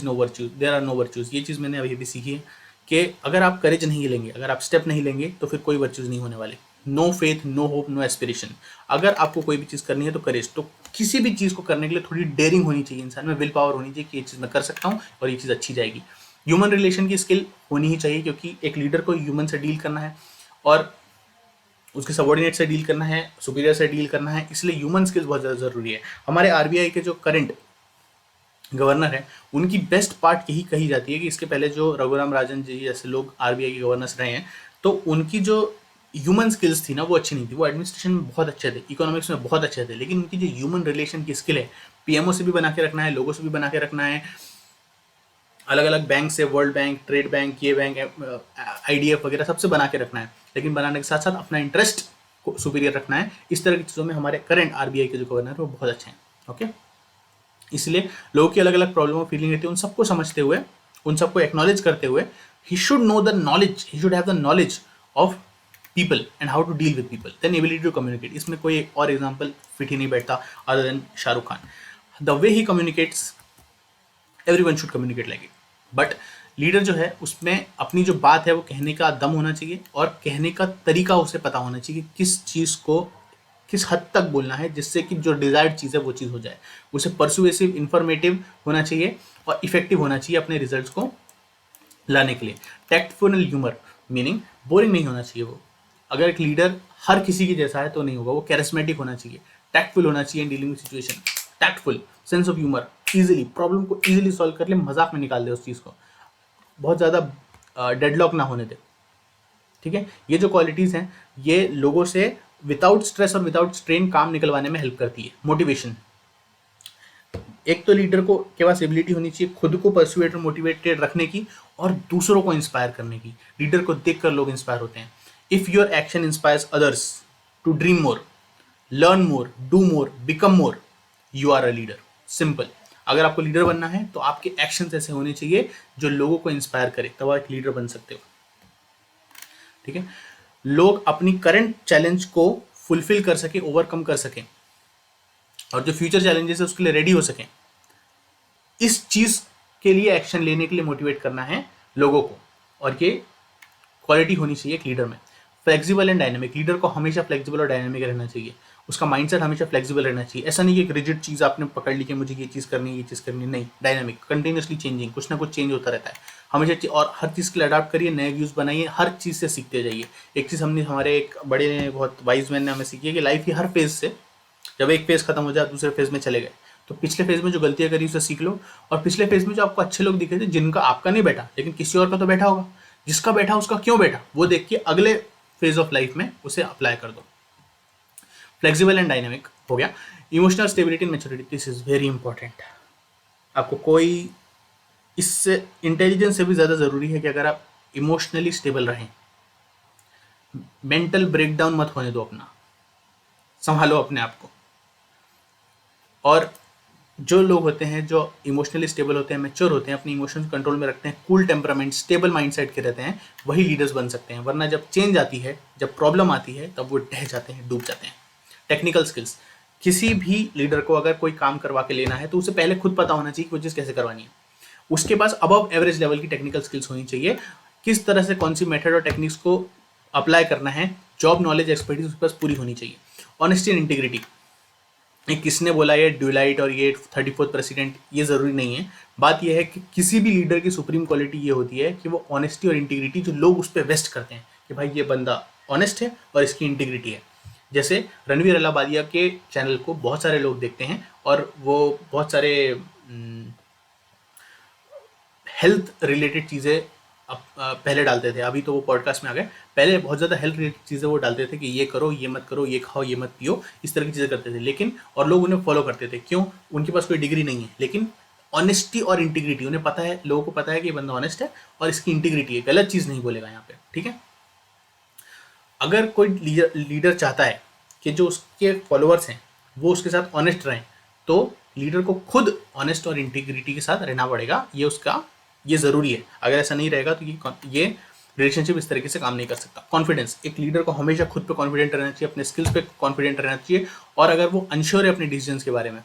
A: are no virtues. ये चीज़ मैंने अभी भी सीखी है कि अगर आप करेज नहीं लेंगे, अगर आप स्टेप नहीं लेंगे, तो फिर कोई वर्च्यूज नहीं होने वाले। No faith, no hope, no aspiration. अगर आपको कोई भी चीज़ करनी है तो करेज, तो किसी भी चीज़ को करने के लिए थोड़ी डेयरिंग होनी चाहिए इंसान में, विल पावर होनी चाहिए कि ये चीज़ मैं कर सकता हूँ और ये चीज़ अच्छी जाएगी। ह्यूमन रिलेशन की स्किल होनी ही चाहिए, क्योंकि एक लीडर को ह्यूमन से डील करना है और उसके सबॉर्डिनेट से डील करना है, सुपीरियर से डील करना है, इसलिए ह्यूमन स्किल्स बहुत ज़्यादा ज़रूरी है। हमारे आरबीआई के जो करंट गवर्नर है, उनकी बेस्ट पार्ट यही कही जाती है कि इसके पहले जो रघुराम राजन जी जैसे लोग आरबीआई के गवर्नर्स रहे हैं, तो उनकी जो ह्यूमन स्किल्स थी ना, वो अच्छी नहीं थी। वो एडमिनिस्ट्रेशन में बहुत अच्छे थे, इकोनॉमिक्स में बहुत अच्छे थे, लेकिन उनकी जो ह्यूमन रिलेशन की स्किल है, पीएमओ से भी बना के रखना है, लोगों से भी बना के रखना है, अलग अलग बैंक से, वर्ल्ड बैंक, ट्रेड बैंक, ये बैंक, आईडीएफ वगैरह सबसे बना के रखना है, लेकिन बनाने के साथ साथ अपना इंटरेस्ट को सुपीरियर रखना है। इस तरह की चीज़ों में हमारे करंट आरबीआई के जो गवर्नर है वो बहुत अच्छे हैं। ओके, इसलिए लोगों की अलग अलग प्रॉब्लम और फीलिंग रहती है, उन सबको समझते हुए, उन सबको एक्नॉलेज करते हुए, he should know the knowledge, he should have the knowledge of people and how to deal with people, then ability to communicate. इसमें कोई और एग्जाम्पल फिट ही नहीं बैठता other than Shahrukh Khan. The way he communicates, everyone should communicate like it, but leader जो है उसमें अपनी जो बात है वो कहने का दम होना चाहिए और कहने का तरीका उसे पता होना चाहिए कि किस चीज़ को किस हद तक बोलना है जिससे कि जो डिजायर्ड चीज़ है वो चीज़ हो जाए। उसे परसुएसिव, इंफॉर्मेटिव होना चाहिए और इफेक्टिव होना चाहिए अपने रिजल्ट्स को लाने के लिए। टैक्टफुल ह्यूमर मीनिंग बोरिंग नहीं होना चाहिए वो। अगर एक लीडर हर किसी की जैसा है तो नहीं होगा, वो कैरिस्मेटिक होना चाहिए, टैक्टफुल होना चाहिए in dealing with situation, tactful, sense of humour, easily problem को इजीली सॉल्व कर ले, मजाक में निकाल दे उस चीज़ को, बहुत ज़्यादा डेडलॉक ना होने दे। ठीक है, ये जो क्वालिटीज़ हैं ये लोगों से विदाउट स्ट्रेस और विदाउट स्ट्रेन काम निकलवाने में हेल्प करती है। मोटिवेशन, एक तो लीडर को के पास एबिलिटी होनी चाहिए खुद को परसुएट और मोटिवेटेड रखने की और दूसरों को इंस्पायर करने की। लीडर को देखकर लोग इंस्पायर होते हैं। If your action inspires others to dream more, learn more, do more, become more, you are a leader. Simple. अगर आपको लीडर बनना है तो आपके एक्शंस ऐसे होने चाहिए जो लोगों को इंस्पायर करे, तब आप एक लीडर बन सकते हो। ठीक है, लोग अपनी करंट चैलेंज को फुलफिल कर सके, ओवरकम कर सकें और जो फ्यूचर चैलेंजेस है उसके लिए रेडी हो सकें, इस चीज के लिए एक्शन लेने के लिए मोटिवेट करना है लोगों को। और ये क्वालिटी होनी चाहिए एक लीडर में। फ्लेक्सिबल एंड डायनेमिक, लीडर को हमेशा फ्लेक्सिबल और डायनेमिक रहना चाहिए। उसका माइंडसेट हमेशा फ्लेक्सिबल रहना चाहिए। ऐसा नहीं कि एक रिजिड चीज़ आपने पकड़ ली कि मुझे ये चीज़ करनी है, ये चीज़ करनी है, नहीं। डायनेमिक, कंटिन्यूसली चेंजिंग, कुछ ना कुछ चेंज होता रहता है हमेशा। और हर चीज़ के लिए अडाप्ट करिए, नए व्यूज़ बनाइए, हर चीज़ से सीखते जाइए। एक चीज़ हमने हमारे एक बड़े बहुत वाइज मैन ने हमें सीखी है कि लाइफ की हर फेज से, जब एक फेज खत्म हो जाए दूसरे फेज में चले गए तो पिछले फेज में जो गलतियां करी उसे सीख लो। और पिछले फेज में जो आपको अच्छे लोग दिखे थे जिनका आपका नहीं बैठा लेकिन किसी और का तो बैठा होगा, जिसका बैठा उसका क्यों बैठा, वो देख के अगले फेज ऑफ लाइफ में उसे अप्लाई कर दो। फ्लेक्सिबल एंड डायनेमिक हो गया। Emotional stability and maturity, this is very important. आपको कोई इससे इंटेलिजेंस से भी ज्यादा जरूरी है कि अगर आप इमोशनली स्टेबल रहें, मेंटल ब्रेकडाउन मत होने दो अपना, संभालो अपने आप को। और जो लोग होते हैं जो इमोशनली स्टेबल होते हैं, मैच्योर होते हैं, अपने इमोशंस कंट्रोल में रखते हैं, कूल टेम्परामेंट, स्टेबल माइंडसेट के रहते हैं, वही लीडर्स बन सकते हैं। वरना जब चेंज आती है, जब प्रॉब्लम आती है, तब वो ढह जाते हैं, डूब जाते हैं। टेक्निकल स्किल्स, किसी भी लीडर को अगर कोई काम करवा के लेना है तो उसे पहले खुद पता होना चाहिए कि वो चीज़ कैसे करवानी है। उसके पास अबव एवरेज लेवल की टेक्निकल स्किल्स होनी चाहिए, किस तरह से कौन सी मेथड और टेक्निक्स को अप्लाई करना है, जॉब नॉलेज, एक्सपर्टीज उसके पास पूरी होनी चाहिए। ऑनेस्टी एंड इंटीग्रिटी, ये किसने बोला ये ड्यूलाइट और ये 34th प्रेसिडेंट, ये ज़रूरी नहीं है। बात यह है कि किसी भी लीडर की सुप्रीम क्वालिटी ये होती है कि वो ऑनेस्टी और इंटीग्रिटी, जो लोग उस पर वेस्ट करते हैं कि भाई ये बंदा ऑनेस्ट है और इसकी इंटीग्रिटी है। जैसे रणवीर अलाहाबादिया के चैनल को बहुत सारे लोग देखते हैं और वो बहुत सारे हेल्थ रिलेटेड चीज़ें पहले डालते थे, अभी तो वो पॉडकास्ट में आ गए। पहले बहुत ज़्यादा हेल्थ रिलेटेड चीज़ें वो डालते थे कि ये करो, ये मत करो, ये खाओ, ये मत पियो, इस तरह की चीज़ें करते थे। लेकिन और लोग उन्हें फॉलो करते थे, क्यों? उनके पास कोई डिग्री नहीं है, लेकिन ऑनेस्टी और इंटीग्रिटी उन्हें पता है, लोगों को पता है कि ये बंदा ऑनेस्ट है और इसकी इंटीग्रिटी है, गलत चीज़ नहीं बोलेगा यहाँ पे। ठीक है, अगर कोई लीडर चाहता है कि जो उसके फॉलोअर्स हैं वो उसके साथ ऑनेस्ट रहें, तो लीडर को खुद ऑनेस्ट और इंटीग्रिटी के साथ रहना पड़ेगा। ये ज़रूरी है। अगर ऐसा नहीं रहेगा तो ये रिलेशनशिप इस तरीके से काम नहीं कर सकता। कॉन्फिडेंस, एक लीडर को हमेशा खुद पे कॉन्फिडेंट रहना चाहिए, अपने स्किल्स पे कॉन्फिडेंट रहना चाहिए। और अगर वो अनश्योर है अपने डिसीजंस के बारे में,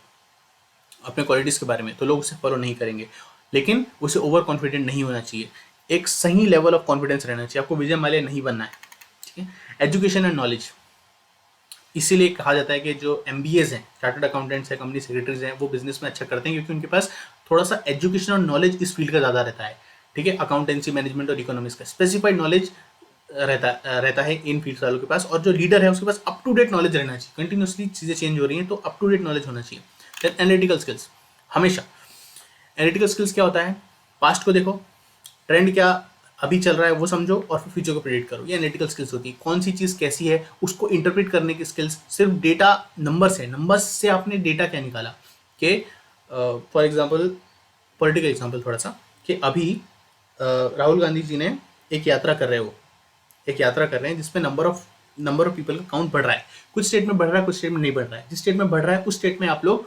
A: अपने क्वालिटीज़ के बारे में, तो लोग उसे फॉलो नहीं करेंगे। लेकिन उसे ओवर कॉन्फिडेंट नहीं होना चाहिए, एक सही लेवल ऑफ कॉन्फिडेंस रहना चाहिए। आपको विजय माल्या नहीं बनना है। ठीक है, एजुकेशन एंड नॉलेज, इसीलिए कहा जाता है कि जो MBAs हैं, चार्टर्ड अकाउंटेंट्स हैं, कंपनी सेक्रेटरीज हैं, वो बिजनेस में अच्छा करते हैं क्योंकि उनके पास थोड़ा सा एजुकेशन और नॉलेज इस फील्ड का ज़्यादा रहता है। ठीक है, अकाउंटेंसी, मैनेजमेंट और इकोनॉमिक्स का स्पेसिफाइड नॉलेज रहता है इन फील्ड वालों के पास। और जो लीडर है उसके पास अप टू डेट नॉलेज रहना चाहिए, कंटिन्यूसली चीज़ें चेंज हो रही हैं तो अप टू डेट नॉलेज होना चाहिए। देन एनालिटिकल स्किल्स, हमेशा एनालिटिकल स्किल्स क्या होता है, पास्ट को देखो, ट्रेंड क्या अभी चल रहा है वो समझो और फिर फ्यूचर को प्रेडिक्ट करो, ये एनालिटिकल स्किल्स होती है। कौन सी चीज़ कैसी है उसको इंटरप्रेट करने की स्किल्स। सिर्फ डेटा नंबर्स है, नंबर्स से आपने डेटा क्या निकाला कि फॉर एग्जांपल, पॉलिटिकल एग्जांपल थोड़ा सा, कि अभी राहुल गांधी जी ने एक यात्रा कर रहे हैं जिसमें नंबर ऑफ पीपल का काउंट बढ़ रहा है। कुछ स्टेट में बढ़ रहा है, कुछ स्टेट में नहीं बढ़ रहा है। जिस स्टेट में बढ़ रहा है उस स्टेट में आप लोग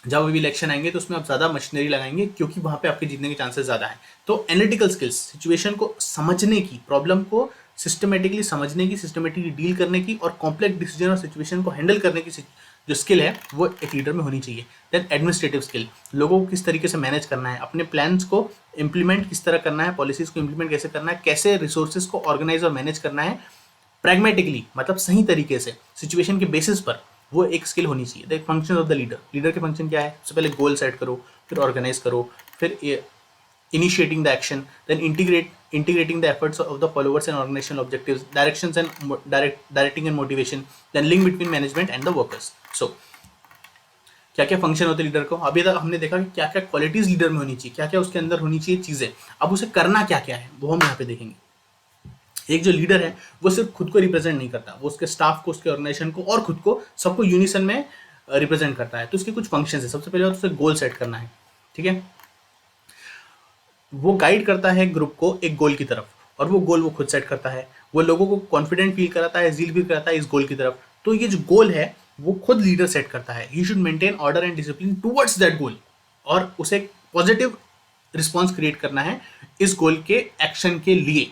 A: जब अभी इलेक्शन आएंगे तो उसमें आप ज़्यादा मशीनरी लगाएंगे क्योंकि वहाँ पे आपके जीतने के चांसेस ज़्यादा हैं। तो एनालिटिकल स्किल्स, सिचुएशन को समझने की, प्रॉब्लम को सिस्टमेटिकली समझने की, सिस्टमेटिकली डील करने की और कॉम्प्लेक्स डिसीजन और सिचुएशन को हैंडल करने की जो स्किल है वो एक लीडर में होनी चाहिए। देन एडमिनिस्ट्रेटिव स्किल, लोगों को किस तरीके से मैनेज करना है, अपने प्लान्स को इम्प्लीमेंट किस तरह करना है, पॉलिसीज को इम्प्लीमेंट कैसे करना है, कैसे रिसोर्सेज को ऑर्गेनाइज और मैनेज करना है प्रैग्मेटिकली, मतलब सही तरीके से सिचुएशन के बेसिस पर, वो एक स्किल होनी चाहिए। The function of the leader, leader के फंक्शन क्या है, सबसे पहले गोल सेट करो, फिर ऑर्गेनाइज करो, फिर initiating the action, then integrating the efforts of the followers and organizational objectives, directions and directing and motivation, then link between management and the workers. So क्या क्या फंक्शन होते हैं लीडर को, अभी तक हमने देखा कि क्या क्या क्वालिटीज लीडर में होनी चाहिए, क्या क्या उसके अंदर होनी चाहिए चीजें, अब उसे करना क्या क्या है वो हम यहाँ पे देखेंगे। एक जो लीडर है वो सिर्फ खुद को रिप्रेजेंट नहीं करता, वो उसके स्टाफ को, उसके ऑर्गेनाइजेशन को और खुद को, सबको यूनिसन में रिप्रेजेंट करता है। तो उसके कुछ फंक्शन है, सबसे पहले उसे गोल सेट करना है, ठीक है, वो गाइड करता है ग्रुप को एक गोल की तरफ, और वो गोल वो खुद सेट करता है, वो लोगों को कॉन्फिडेंट फील कराता है, जील फील कराता है इस गोल की तरफ। तो ये जो गोल है वो खुद लीडर सेट करता है, he should maintain order and discipline towards that goal, और उसे पॉजिटिव रिस्पॉन्स क्रिएट करना है इस गोल के एक्शन के लिए।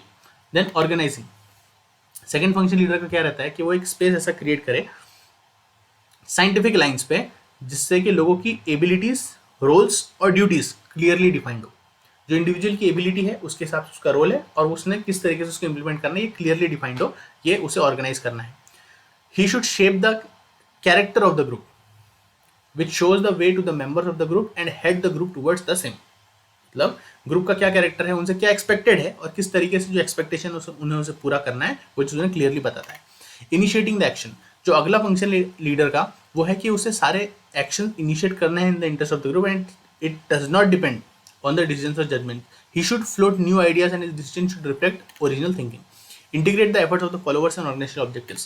A: Then organizing, second function leader का क्या रहता है कि वो एक स्पेस ऐसा क्रिएट करे साइंटिफिक लाइंस पे, जिससे कि लोगों की एबिलिटीज, रोल्स और ड्यूटीज क्लियरली डिफाइंड हो। जो इंडिविजुअल की एबिलिटी है उसके हिसाब से उसका रोल है, और उसने किस तरीके से उसको इंप्लीमेंट करना है ये क्लियरली डिफाइंड हो, ये उसे ऑर्गेनाइज करना है। He should shape the character of the group which shows the way to the members of the group and head the group towards the same. मतलब ग्रुप का क्या कैरेक्टर है, उनसे क्या एक्सपेक्टेड है, और किस तरीके से जो एक्सपेक्टेशन उन्हें उसे पूरा करना है वो चीज़ उन्हें क्लियरली बताता है। इनिशिएटिंग द एक्शन, जो अगला फंक्शन लीडर का वो है कि उसे सारे एक्शन इनिशिएट करना है इन the interest of the group and it does not depend on the decisions or judgment. He should float new ideas and his decisions should reflect original thinking. Integrate the efforts of the followers and organizational objectives.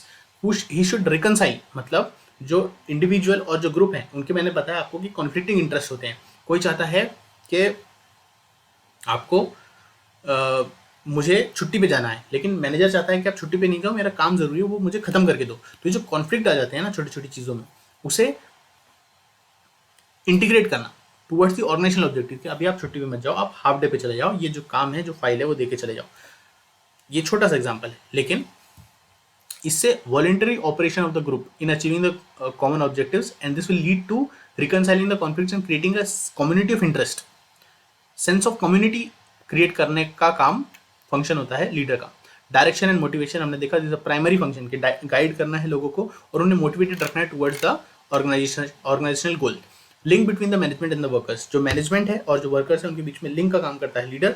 A: He should reconcile, मतलब जो इंडिविजुअल और जो ग्रुप है उनके, मैंने बताया आपको कि कॉन्फ्लिक्टिंग इंटरेस्ट होते हैं। कोई चाहता है कि आपको मुझे छुट्टी पे जाना है, लेकिन मैनेजर चाहता है कि आप छुट्टी पे नहीं जाओ, मेरा काम जरूरी है, वो मुझे खत्म करके दो। तो ये जो कॉन्फ्लिक्ट आ जाते हैं ना छोटी छोटी चीज़ों में, उसे इंटीग्रेट करना टुवर्ड्स दी ऑर्गेनाइजेशनल ऑब्जेक्टिव कि अभी आप छुट्टी पे मत जाओ, आप हाफ डे पे चले जाओ, ये जो काम है, जो फाइल है वो देके चले जाओ। ये छोटा सा एग्जांपल है, लेकिन इससे voluntary operation of the group in achieving the common objectives and this will lead to reconciling the conflicts and creating a community of interest. Sense of community create करने का काम फंक्शन होता है लीडर का। डायरेक्शन एंड मोटिवेशन हमने देखा, दिस प्राइमरी फंक्शन के गाइड करना है लोगों को और उन्हें मोटिवेटेड रखना है towards the organizational goal. Link between the management and the workers, जो मैनेजमेंट है और जो वर्कर्स है उनके बीच में लिंक का काम करता है लीडर।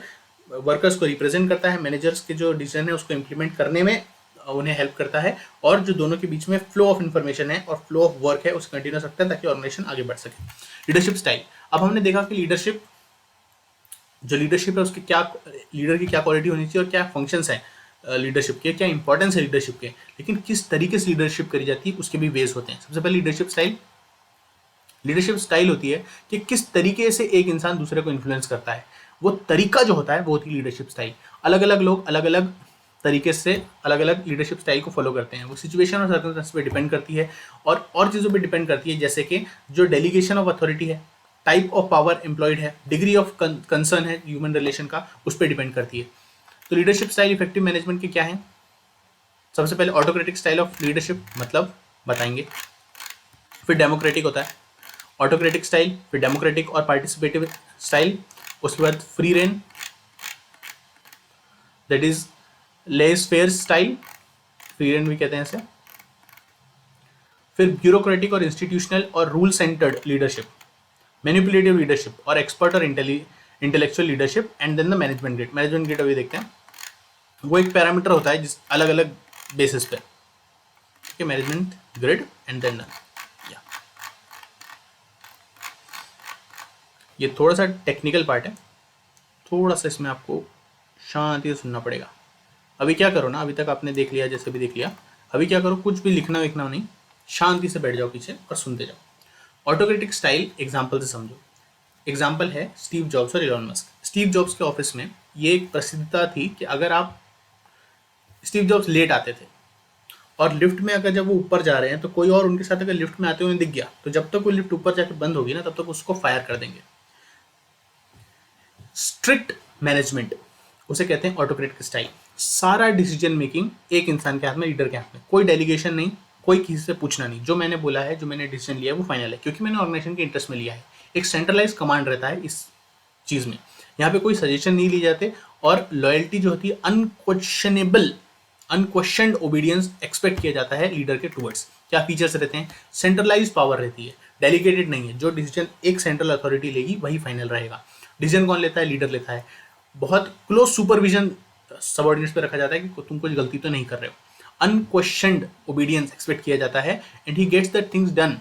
A: वर्कर्स को रिप्रेजेंट करता है, मैनेजर्स के जो डिसीजन है उसको इम्प्लीमेंट करने में उन्हें हेल्प करता है, और जो दोनों के बीच में फ्लो ऑफ इन्फॉर्मेशन है और फ्लो ऑफ वर्क है उसे कंटिन्यूस रखता है ताकि ऑर्गेनाइजेशन आगे बढ़ सके। लीडरशिप स्टाइल, अब हमने देखा कि लीडरशिप है उसके क्या, लीडर की क्या क्वालिटी होनी चाहिए और क्या फंक्शंस हैं लीडरशिप के, क्या इंपॉर्टेंस है लीडरशिप के, लेकिन किस तरीके से लीडरशिप करी जाती है उसके भी वेज होते हैं। सबसे पहले लीडरशिप स्टाइल होती है कि किस तरीके से एक इंसान दूसरे को इन्फ्लुएंस करता है, वो तरीका जो होता है वो होती है लीडरशिप स्टाइल। अलग अलग लोग अलग अलग तरीके से अलग अलग लीडरशिप स्टाइल को फॉलो करते हैं, वो सिचुएशन और सर्कमस्टेंस पे डिपेंड करती है और चीज़ों पे डिपेंड करती है, जैसे कि जो डेलीगेशन ऑफ अथॉरिटी है, टाइप ऑफ पावर एम्प्लॉयड है, डिग्री ऑफ कंसर्न है ह्यूमन रिलेशन का, उस पर डिपेंड करती है। तो लीडरशिप स्टाइल इफेक्टिव मैनेजमेंट के क्या है, सबसे पहले ऑटोक्रेटिक स्टाइल ऑफ लीडरशिप मतलब बताएंगे, फिर डेमोक्रेटिक होता है ऑटोक्रेटिक स्टाइल, फिर डेमोक्रेटिक और पार्टिसिपेटिव स्टाइल, उसके बाद free rein that is laissez faire style, free rein भी कहते हैं इसे, फिर ब्यूरोक्रेटिक और इंस्टीट्यूशनल और rule centred leadership, manipulative leadership और एक्सपर्ट और intellectual leadership, and then the management grade अभी देखते हैं। वो एक पैरामीटर होता है जिस अलग अलग बेसिस पे, ठीक है, मैनेजमेंट ग्रिड एंड देन ये थोड़ा सा टेक्निकल पार्ट है, थोड़ा सा इसमें आपको शांति से सुनना पड़ेगा। अभी क्या करो ना, अभी तक आपने देख लिया, जैसे भी देख लिया, अभी क्या करो, कुछ भी लिखना विखना नहीं, शांति से बैठ जाओ पीछे और सुनते जाओ। ऑटोक्रेटिक स्टाइल एग्जाम्पल से समझो। एग्जाम्पल है स्टीव जॉब्स और इलॉन मस्क। स्टीव जॉब्स के ऑफिस में ये एक प्रसिद्धता थी कि अगर आप, स्टीव जॉब्स लेट आते थे और लिफ्ट में अगर जब वो ऊपर जा रहे हैं तो कोई और उनके साथ अगर लिफ्ट में आते हुए दिख गया तो जब तक वो लिफ्ट ऊपर जाकर बंद होगी ना तब तक उसको फायर कर देंगे। स्ट्रिक्ट मैनेजमेंट उसे कहते हैं ऑटोक्रेटिक स्टाइल। सारा डिसीजन मेकिंग एक इंसान के हाथ में, लीडर के हाथ में, कोई डेलीगेशन नहीं, कोई किसी से पूछना नहीं, जो मैंने बोला है, जो मैंने डिसीजन लिया है वो फाइनल है, क्योंकि मैंने ऑर्गेनाइजेशन के इंटरेस्ट में लिया है। एक सेंट्रलाइज कमांड रहता है इस चीज़ में, यहाँ पे कोई सजेशन नहीं लिए जाते, और लॉयल्टी जो होती है अनक्वेश्चनेबल, अनक्वेश्चनड ओबीडियंस एक्सपेक्ट किया जाता है लीडर के टुवर्ड्स। क्या फीचर्स रहते हैं? सेंट्रलाइज पावर रहती है, डेलीगेटेड नहीं है, जो डिसीजन एक सेंट्रल अथॉरिटी लेगी वही फाइनल रहेगा। डिसीजन कौन लेता है? लीडर लेता है। बहुत क्लोज सुपरविजन सबऑर्डिनेट्स पे रखा जाता है कि तुम कुछ गलती तो नहीं कर रहे हो। अनक्वेश्चनड ओबीडियंस एक्सपेक्ट किया जाता है, and he gets the things done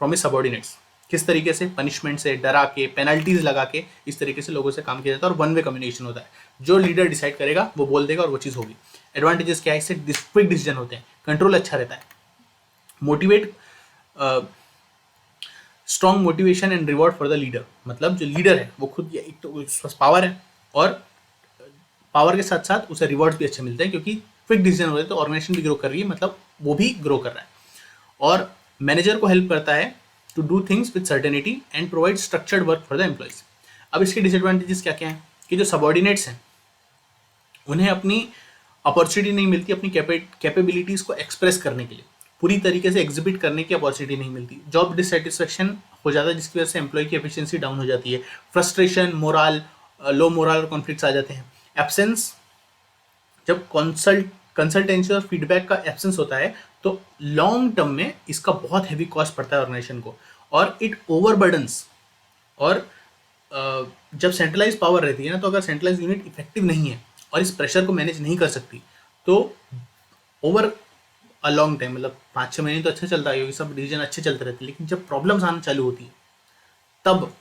A: from his subordinates. किस तरीके से? पनिशमेंट से, डरा के, पेनल्टीज लगा के, इस तरीके से लोगों से काम किया जाता है, और वन वे कम्युनिकेशन होता है। जो लीडर डिसाइड करेगा वो बोल देगा और वो चीज़ होगी। एडवांटेजेस क्या है? इससे क्विक डिसीजन होते हैं, कंट्रोल अच्छा रहता है, motivate, strong motivation and reward for the leader. मतलब जो लीडर है वो खुद, एक तो उसके पास पावर है, और पावर के साथ साथ उसे रिवॉर्ड्स भी अच्छे मिलते हैं, क्योंकि क्विक डिसीजन होते हैं, तो ऑर्गेनाइजेशन भी ग्रो कर रही है, मतलब वो भी ग्रो कर रहा है। और मैनेजर को हेल्प करता है to do things with certainty and provide structured work for the employees. अब इसके डिसएडवांटेजेस क्या क्या हैं? कि जो सबऑर्डिनेट्स हैं उन्हें अपनी अपॉर्चुनिटी नहीं मिलती अपनी कैपेबिलिटीज़ को एक्सप्रेस करने के लिए, पूरी तरीके से एग्जिबिट करने की अपॉर्चुनिटी नहीं मिलती। जॉब डिससेटिस्फेक्शन हो जाता है, जिसकी वजह से एम्प्लॉय की एफिशिएंसी डाउन हो जाती है। फ्रस्ट्रेशन, मोरल, लो मोरल और कॉन्फ्लिक्ट्स आ जाते हैं। एब्सेंस, जब कंसल्टेंसी और फीडबैक का एब्सेंस होता है तो लॉन्ग टर्म में इसका बहुत हैवी कॉस्ट पड़ता है ऑर्गेनाइजेशन को, और इट ओवरबर्डन्स। और जब सेंट्रलाइज पावर रहती है ना, तो अगर सेंट्रलाइज यूनिट इफेक्टिव नहीं है और इस प्रेशर को मैनेज नहीं कर सकती, तो ओवर अ लॉन्ग टाइम, मतलब 5-6 महीने तो अच्छा चलता है क्योंकि सब डिसीजन अच्छे चलते रहते हैं, लेकिन जब प्रॉब्लम्स आना चालू होती है तब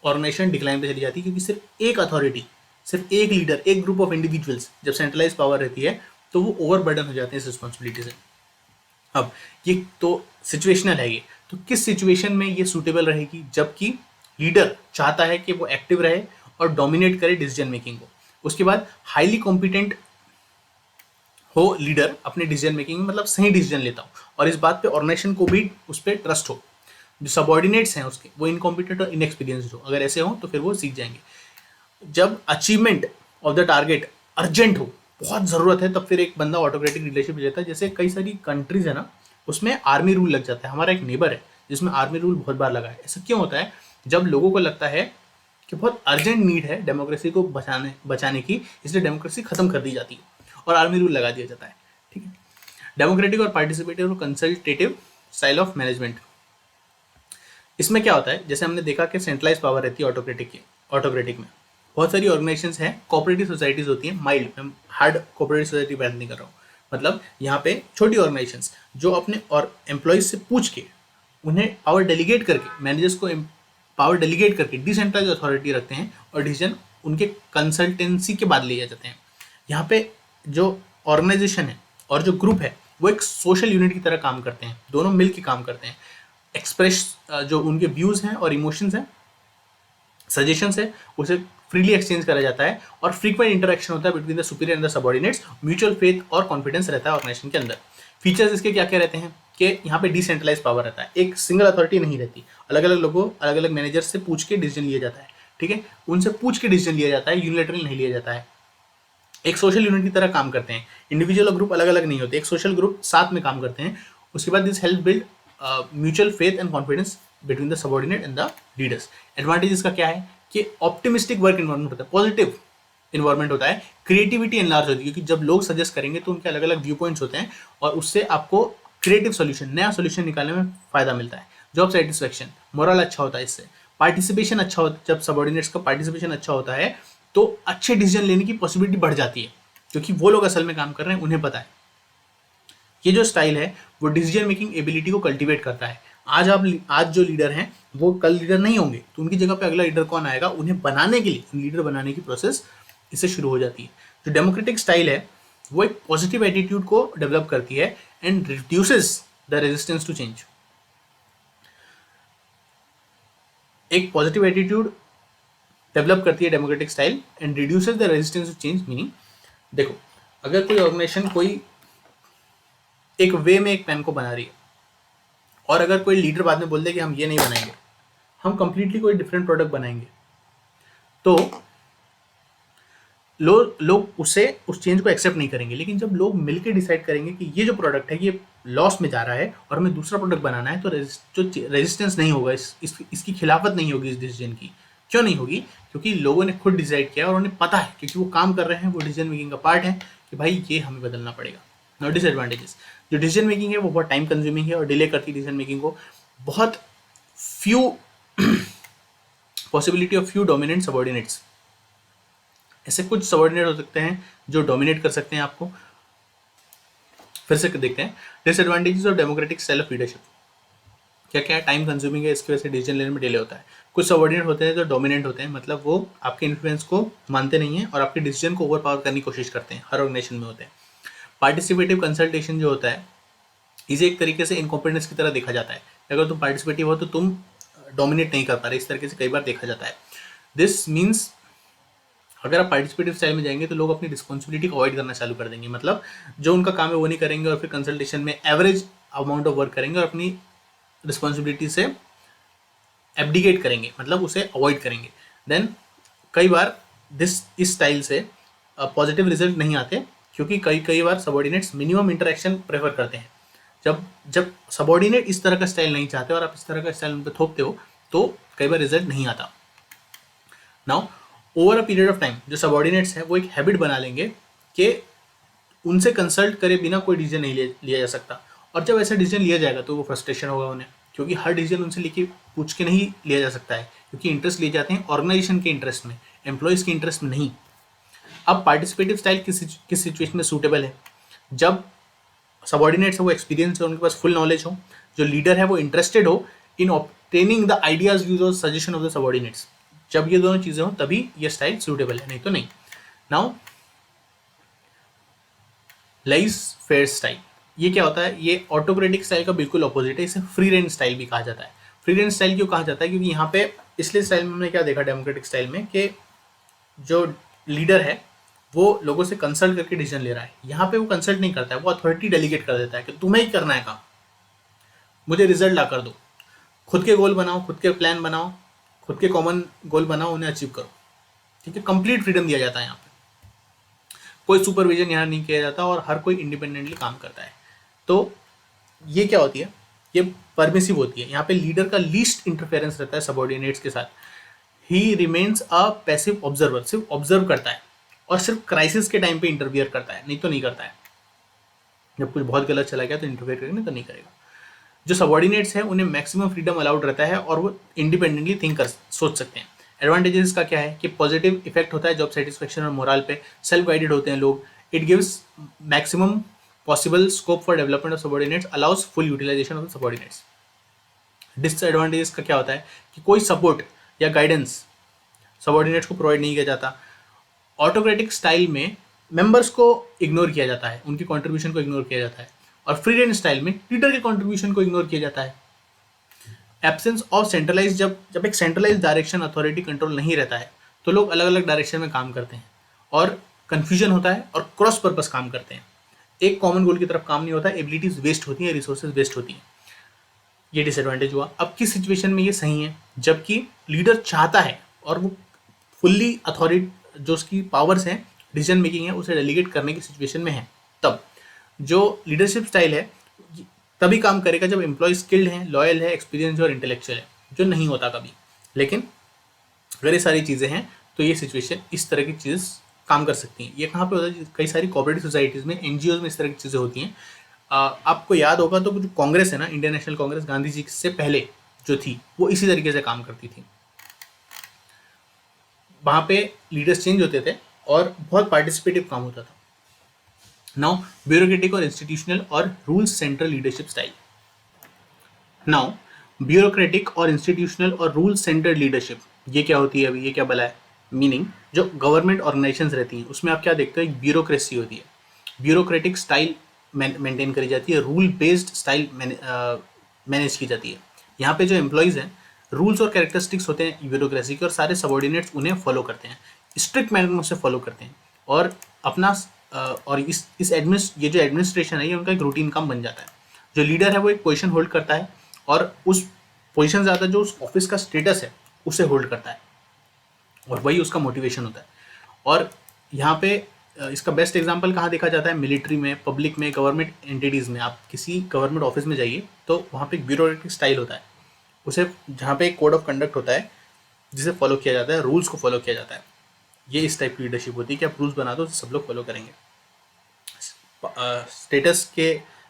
A: ऑर्गेनाइजेशन डिक्लाइन पे चली जाती है, क्योंकि सिर्फ एक अथॉरिटी, सिर्फ एक लीडर, एक ग्रुप ऑफ इंडिविजुअल्स जब सेंट्रलाइज पावर रहती है तो वो ओवरबर्डन हो जाते हैं इस रिस्पॉन्सिबिलिटी से। अब ये तो सिचुएशनल है ये, तो किस सिचुएशन में ये सूटेबल रहेगी? जबकि लीडर चाहता है कि वो एक्टिव रहे और डोमिनेट करे डिसीजन मेकिंग को। उसके बाद हाईली कॉम्पिटेंट हो लीडर अपने डिसीजन मेकिंग में, मतलब सही डिसीजन लेता हो, और इस बात पे ऑर्गेनाइजेशन को भी उस पर ट्रस्ट हो। जो सबऑर्डिनेट्स हैं उसके, वो इनकॉम्पिटेंट और इनएक्सपीरियंस्ड हो, अगर ऐसे हो तो फिर वो सीख जाएंगे। जब achievement of the target urgent हो, बहुत ज़रूरत है, तब फिर एक बंदा ऑटोक्रेटिक लीडरशिप लेता है। जैसे कई सारी कंट्रीज है ना, उसमें आर्मी रूल लग जाता है। हमारा एक नेबर है जिसमें आर्मी रूल बहुत बार लगा है। ऐसा क्यों होता है? जब लोगों को लगता है कि बहुत अर्जेंट नीड है डेमोक्रेसी को बचाने की, इसलिए डेमोक्रेसी खत्म कर दी जाती है और आर्मी रूल लगा दिया जाता है। ठीक है। डेमोक्रेटिक और पार्टिसिपेटिव और कंसल्टेटिव स्टाइल ऑफ मैनेजमेंट, इसमें क्या होता है? जैसे हमने देखा कि सेंट्रलाइज पावर रहती है ऑटोक्रेटिक में बहुत सारी ऑर्गेनाइजेशंस हैं, कोऑपरेटिव सोसाइटीज होती हैं, माइल्ड, मैं हार्ड कोऑपरेटिव सोसाइटी बात नहीं कर रहा हूँ, मतलब यहाँ पे छोटी ऑर्गेनाइजेशंस जो अपने और एम्प्लॉयज से पूछ के उन्हें पावर डेलीगेट करके, मैनेजर्स को पावर डेलीगेट करके डिसेंट्रलाइज अथॉरिटी रखते हैं, और डिसीजन उनके कंसल्टेंसी के बाद लिए जाते हैं। यहाँ पे जो ऑर्गेनाइजेशन है और जो ग्रुप है वो एक सोशल यूनिट की तरह काम करते हैं, दोनों मिल के काम करते हैं। एक्सप्रेस जो उनके व्यूज़ हैं और इमोशंस हैं, सजेशंस है, उसे फ्रीली एक्सचेंज करा जाता है, और फ्रीक्वेंट इंटरेक्शन होता है between the superior and the subordinates. Mutual faith और कॉन्फिडेंस रहता है ऑर्गेनाइजेशन के अंदर। फीचर्स इसके क्या क्या रहते हैं कि यहाँ पे डिसेंट्रलाइज पावर रहता है, एक सिंगल अथॉरिटी नहीं रहती, अलग अलग लोगों, अलग अलग मैनेजर से पूछ के डिसीजन लिया जाता है। ठीक है, उनसे पूछ के डिसीजन लिया जाता है, यूनिलैटरल नहीं लिया जाता है। एक सोशल यूनिट की तरह काम करते हैं, इंडिविजुअल और ग्रुप अलग अलग नहीं होते, एक सोशल ग्रुप साथ में काम करते हैं। उसके बाद this help build mutual faith and confidence between the subordinate and the leaders. Advantage इसका क्या है कि ऑप्टिमिस्टिक वर्क इन्वायरमेंट होता है, पॉजिटिव इन्वायरमेंट होता है, क्रिएटिविटी एनलार्ज होती है, क्योंकि जब लोग सजेस्ट करेंगे तो उनके अलग अलग व्यू पॉइंट्स होते हैं, और उससे आपको क्रिएटिव सोल्यूशन, नया सोल्यूशन निकालने में फायदा मिलता है। जॉब सेटिस्फैक्शन, मोरल अच्छा होता है इससे, पार्टिसिपेशन अच्छा होता है, जब सबऑर्डिनेट्स का पार्टिसिपेशन अच्छा होता है तो अच्छे डिसीजन लेने की पॉसिबिलिटी बढ़ जाती है, क्योंकि वो लोग असल में काम कर रहे हैं, उन्हें पता है। ये जो स्टाइल है वो डिसीजन मेकिंग एबिलिटी को कल्टीवेट करता है। आज जो लीडर हैं वो कल लीडर नहीं होंगे, तो उनकी जगह पे अगला लीडर कौन आएगा, उन्हें बनाने के लिए, लीडर बनाने की प्रोसेस इससे शुरू हो जाती है। जो डेमोक्रेटिक स्टाइल है वो एक पॉजिटिव एटीट्यूड को डेवलप करती है and reduces the resistance to change. एक पॉजिटिव एटीट्यूड डेवलप करती है democratic style and reduces the resistance to change. Meaning देखो, अगर कोई ऑर्गेनाइजेशन कोई एक वे में एक पेन को बना रही है, और अगर कोई लीडर बाद में बोल दे कि हम ये नहीं बनाएंगे, हम कंप्लीटली कोई डिफरेंट प्रोडक्ट बनाएंगे, तो लोग उसे उस चेंज को एक्सेप्ट नहीं करेंगे। लेकिन जब लोग मिलकर डिसाइड करेंगे कि ये जो प्रोडक्ट है ये लॉस में जा रहा है और हमें दूसरा प्रोडक्ट बनाना है, तो जो रेजिस्टेंस नहीं होगा, इसकी खिलाफत नहीं होगी इस डिसीजन की। क्यों नहीं होगी? क्योंकि लोगों ने खुद डिसाइड किया और उन्हें पता है, क्योंकि वो काम कर रहे हैं, वो डिसीजन मेकिंग का पार्ट है कि भाई ये हमें बदलना पड़ेगा। नो डिसएडवांटेजेस, जो डिसीजन मेकिंग है वो बहुत टाइम कंज्यूमिंग है और डिले करती है डिसीजन मेकिंग को। बहुत few possibility of few dominant subordinates, ऐसे कुछ सबॉर्डिनेट हो सकते हैं जो डोमिनेट कर सकते हैं आपको। फिर से देखते हैं disadvantages of democratic style of leadership. क्या क्या टाइम कंज्यूमिंग है, इसकी वजह से डिसीजन लेने में डिले होता है। कुछ सबॉर्डिनेट होते हैं जो डोमिनेंट होते हैं, मतलब वो आपके इन्फ्लुएंस को मानते नहीं है और आपके डिसीजन को ओवर पावर करने की कोशिश करते हैं, हर ऑर्गेनाइजेशन में होते हैं। पार्टिसिपेटिव कंसल्टेशन जो होता है, इसे एक तरीके से इनकॉम्पिटेंस की तरह देखा जाता है। अगर तुम पार्टिसिपेटिव हो तो तुम डोमिनेट नहीं कर पा रहे, इस तरीके से कई बार देखा जाता है। दिस मीन्स अगर आप पार्टिसिपेटिव स्टाइल में जाएंगे तो लोग अपनी रिस्पॉन्सिबिलिटी को अवॉइड करना चालू कर देंगे, मतलब जो उनका काम है वो नहीं करेंगे और फिर कंसल्टेशन में एवरेज अमाउंट ऑफ वर्क करेंगे और अपनी रिस्पॉन्सिबिलिटी से एब्डिकेट करेंगे, मतलब उसे अवॉइड करेंगे। देन कई बार इस स्टाइल से पॉजिटिव रिजल्ट नहीं आते, क्योंकि कई बार सबॉर्डिनेट्स मिनिमम इंटरेक्शन प्रेफर करते हैं। जब सबॉर्डिनेट इस तरह का स्टाइल नहीं चाहते और आप इस तरह का स्टाइल उन पर थोपते हो तो कई बार रिजल्ट नहीं आता। Now over a period of time जो सबॉर्डिनेट्स हैं वो एक हैबिट बना लेंगे कि उनसे कंसल्ट करे बिना कोई डिसीजन नहीं लिया जा सकता, और जब ऐसा डिसीजन लिया जाएगा तो वो फ्रस्ट्रेशन होगा उन्हें, क्योंकि हर डिसीजन उनसे लेके पूछ के नहीं लिया जा सकता है, क्योंकि इंटरेस्ट लिए जाते हैं ऑर्गेनाइजेशन के इंटरेस्ट में, एम्प्लॉयज़ के इंटरेस्ट में नहीं। अब पार्टिसिपेटिव स्टाइल किस सिचुएशन में सूटेबल है? जब सबॉर्डिनेट्स है वो एक्सपीरियंस है, उनके पास फुल नॉलेज हो, जो लीडर है वो इंटरेस्टेड हो इन ऑब्टेनिंग द आइडियाज, व्यूज और सजेशन ऑफ द सबॉर्डिनेट्स। जब ये दोनों चीजें हो तभी ये स्टाइल सूटेबल है, नहीं तो नहीं। नाउ लाइज फेयर स्टाइल, ये क्या होता है? ये ऑटोक्रेटिक स्टाइल का बिल्कुल ऑपोजिट है, इसे फ्री रेंज स्टाइल भी कहा जाता है। फ्री रेंज स्टाइल क्यों कहा जाता है? क्योंकि यहाँ पे इसलिए स्टाइल में हमने क्या देखा डेमोक्रेटिक स्टाइल में कि जो लीडर है वो लोगों से कंसल्ट करके डिसीजन ले रहा है। यहाँ पे वो कंसल्ट नहीं करता है, वो अथॉरिटी डेलीगेट कर देता है कि तुम्हें ही करना है काम, मुझे रिजल्ट ला कर दो, खुद के गोल बनाओ, खुद के प्लान बनाओ, खुद के कॉमन गोल बनाओ, उन्हें अचीव करो। ठीक है, कंप्लीट फ्रीडम दिया जाता है यहाँ पे, कोई सुपरविजन यहाँ नहीं किया जाता और हर कोई इंडिपेंडेंटली काम करता है। तो ये क्या होती है? ये परमिसिव होती है। यहाँ पे लीडर का लीस्ट इंटरफेरेंस रहता है सबॉर्डिनेट्स के साथ। ही रिमेन्स अ पैसिव ऑब्जर्वर, सिर्फ ऑब्जर्व करता है और सिर्फ क्राइसिस के टाइम पे इंटरफियर करता है, नहीं तो नहीं करता है। जब कुछ बहुत गलत चला गया तो इंटरफेयर करेगा, नहीं तो नहीं करेगा। जो सबॉर्डिनेट्स हैं उन्हें मैक्सिमम फ्रीडम अलाउड रहता है और वो इंडिपेंडेंटली सोच सकते हैं। एडवांटेजेस का क्या है कि पॉजिटिव इफेक्ट होता है जॉब सेटिस्फेक्शन और मोरल पे, सेल्फ गाइडेड होते हैं लोग, it gives maximum possible scope for development of subordinates, allows full utilization of subordinates. Disadvantages का क्या होता है कि कोई सपोर्ट या गाइडेंस सबॉर्डिनेट्स को प्रोवाइड नहीं किया जाता। ऑटोक्रेटिक स्टाइल में मेंबर्स को इग्नोर किया जाता है, उनकी कंट्रीब्यूशन को इग्नोर किया जाता है, और फ्री रेंज स्टाइल में लीडर के कंट्रीब्यूशन को इग्नोर किया जाता है। एब्सेंस ऑफ सेंट्रलाइज, जब एक सेंट्रलाइज डायरेक्शन अथॉरिटी कंट्रोल नहीं रहता है तो लोग अलग अलग डायरेक्शन में काम करते हैं और कन्फ्यूजन होता है और क्रॉस पर्पस काम करते हैं, एक कॉमन गोल की तरफ काम नहीं होता, एबिलिटीज वेस्ट होती हैं, रिसोर्सेज वेस्ट होती हैं। ये डिसएडवांटेज हुआ। अब की सिचुएशन में ये सही है जबकि लीडर चाहता है और वो फुल्ली अथॉरिटी जो उसकी पावर्स हैं, डिसीजन मेकिंग है, उसे डेलीगेट करने की सिचुएशन में है। तब जो लीडरशिप स्टाइल है तभी काम करेगा जब एम्प्लॉय स्किल्ड है, लॉयल है, एक्सपीरियंस और इंटेलेक्चुअल है, जो नहीं होता कभी। लेकिन अगर ये सारी चीज़ें हैं तो ये सिचुएशन इस तरह की चीज़ काम कर सकती हैं। ये कहाँ पे होता है? कई सारी कोऑपरेटिव सोसाइटीज़ में, एनजीओज में इस तरह की चीज़ें होती हैं। आपको याद होगा तो जो कांग्रेस है ना, इंडियन नेशनल कांग्रेस, गांधी जी से पहले जो थी वो इसी तरीके से काम करती थी। वहाँ पे लीडर्स चेंज होते थे और बहुत पार्टिसिपेटिव काम होता था। नाउ ब्यूरोक्रेटिक और इंस्टीट्यूशनल और rules central leadership style. Now bureaucratic और इंस्टीट्यूशनल और रूल सेंटर्ड लीडरशिप, ये क्या होती है? अभी ये क्या बला है? मीनिंग जो गवर्नमेंट ऑर्गेनाइजेशंस रहती हैं उसमें आप क्या देखते हो? एक ब्यूरोक्रेसी होती है, ब्यूरोक्रेटिक स्टाइल मेंटेन करी जाती है, रूल बेस्ड स्टाइल मैनेज की जाती है। यहाँ पे जो एम्प्लॉयज़ हैं, रूल्स और कैरेक्टरिस्टिक्स होते हैं ब्यूरोक्रेसी के और सारे सबॉर्डिनेट्स उन्हें फॉलो करते हैं, स्ट्रिक्ट मैनर में उसे फॉलो करते हैं और अपना और ये जो एडमिनिस्ट्रेशन है ये उनका एक रूटीन काम बन जाता है। जो लीडर है वो एक पोजीशन होल्ड करता है और उस पोजीशन से ज़्यादा जो उस ऑफिस का स्टेटस है उसे होल्ड करता है और वही उसका मोटिवेशन होता है। और यहाँ पे इसका बेस्ट एग्जांपल कहाँ देखा जाता है? मिलिट्री में, पब्लिक में, गवर्नमेंट एंटिटीज़ में। आप किसी गवर्नमेंट ऑफिस में जाइए तो वहाँ पे एक ब्यूरोक्रेटिक स्टाइल होता है, उसे जहाँ पे एक कोड ऑफ कंडक्ट होता है जिसे फॉलो किया जाता है, रूल्स को फॉलो किया जाता है। ये इस टाइप की लीडरशिप होती है कि आप रूल्स बना दो, सब लोग फॉलो करेंगे।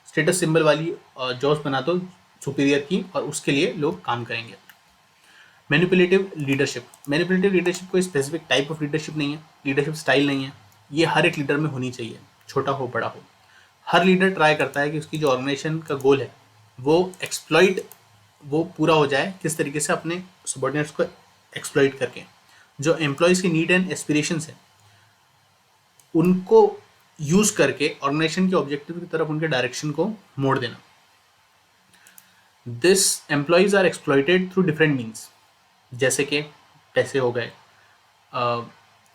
A: स्टेटस सिंबल वाली जॉब्स बना दो सुपीरियर की, और उसके लिए लोग काम करेंगे। मैनिपुलेटिव लीडरशिप कोई स्पेसिफिक टाइप ऑफ लीडरशिप नहीं है, लीडरशिप स्टाइल नहीं है। ये हर एक लीडर में होनी चाहिए, छोटा हो बड़ा हो। हर लीडर ट्राई करता है कि उसकी जो ऑर्गेनाइजेशन का गोल है वो पूरा हो जाए। किस तरीके से? अपने सबॉर्डिनेट्स को एक्सप्लॉइट करके। जो एम्प्लॉयज़ की नीड एंड एस्पिरेशंस है उनको यूज़ करके ऑर्गेनाइजेशन के ऑब्जेक्टिव की तरफ उनके डायरेक्शन को मोड़ देना। This employees are exploited through different means, जैसे कि पैसे हो गए,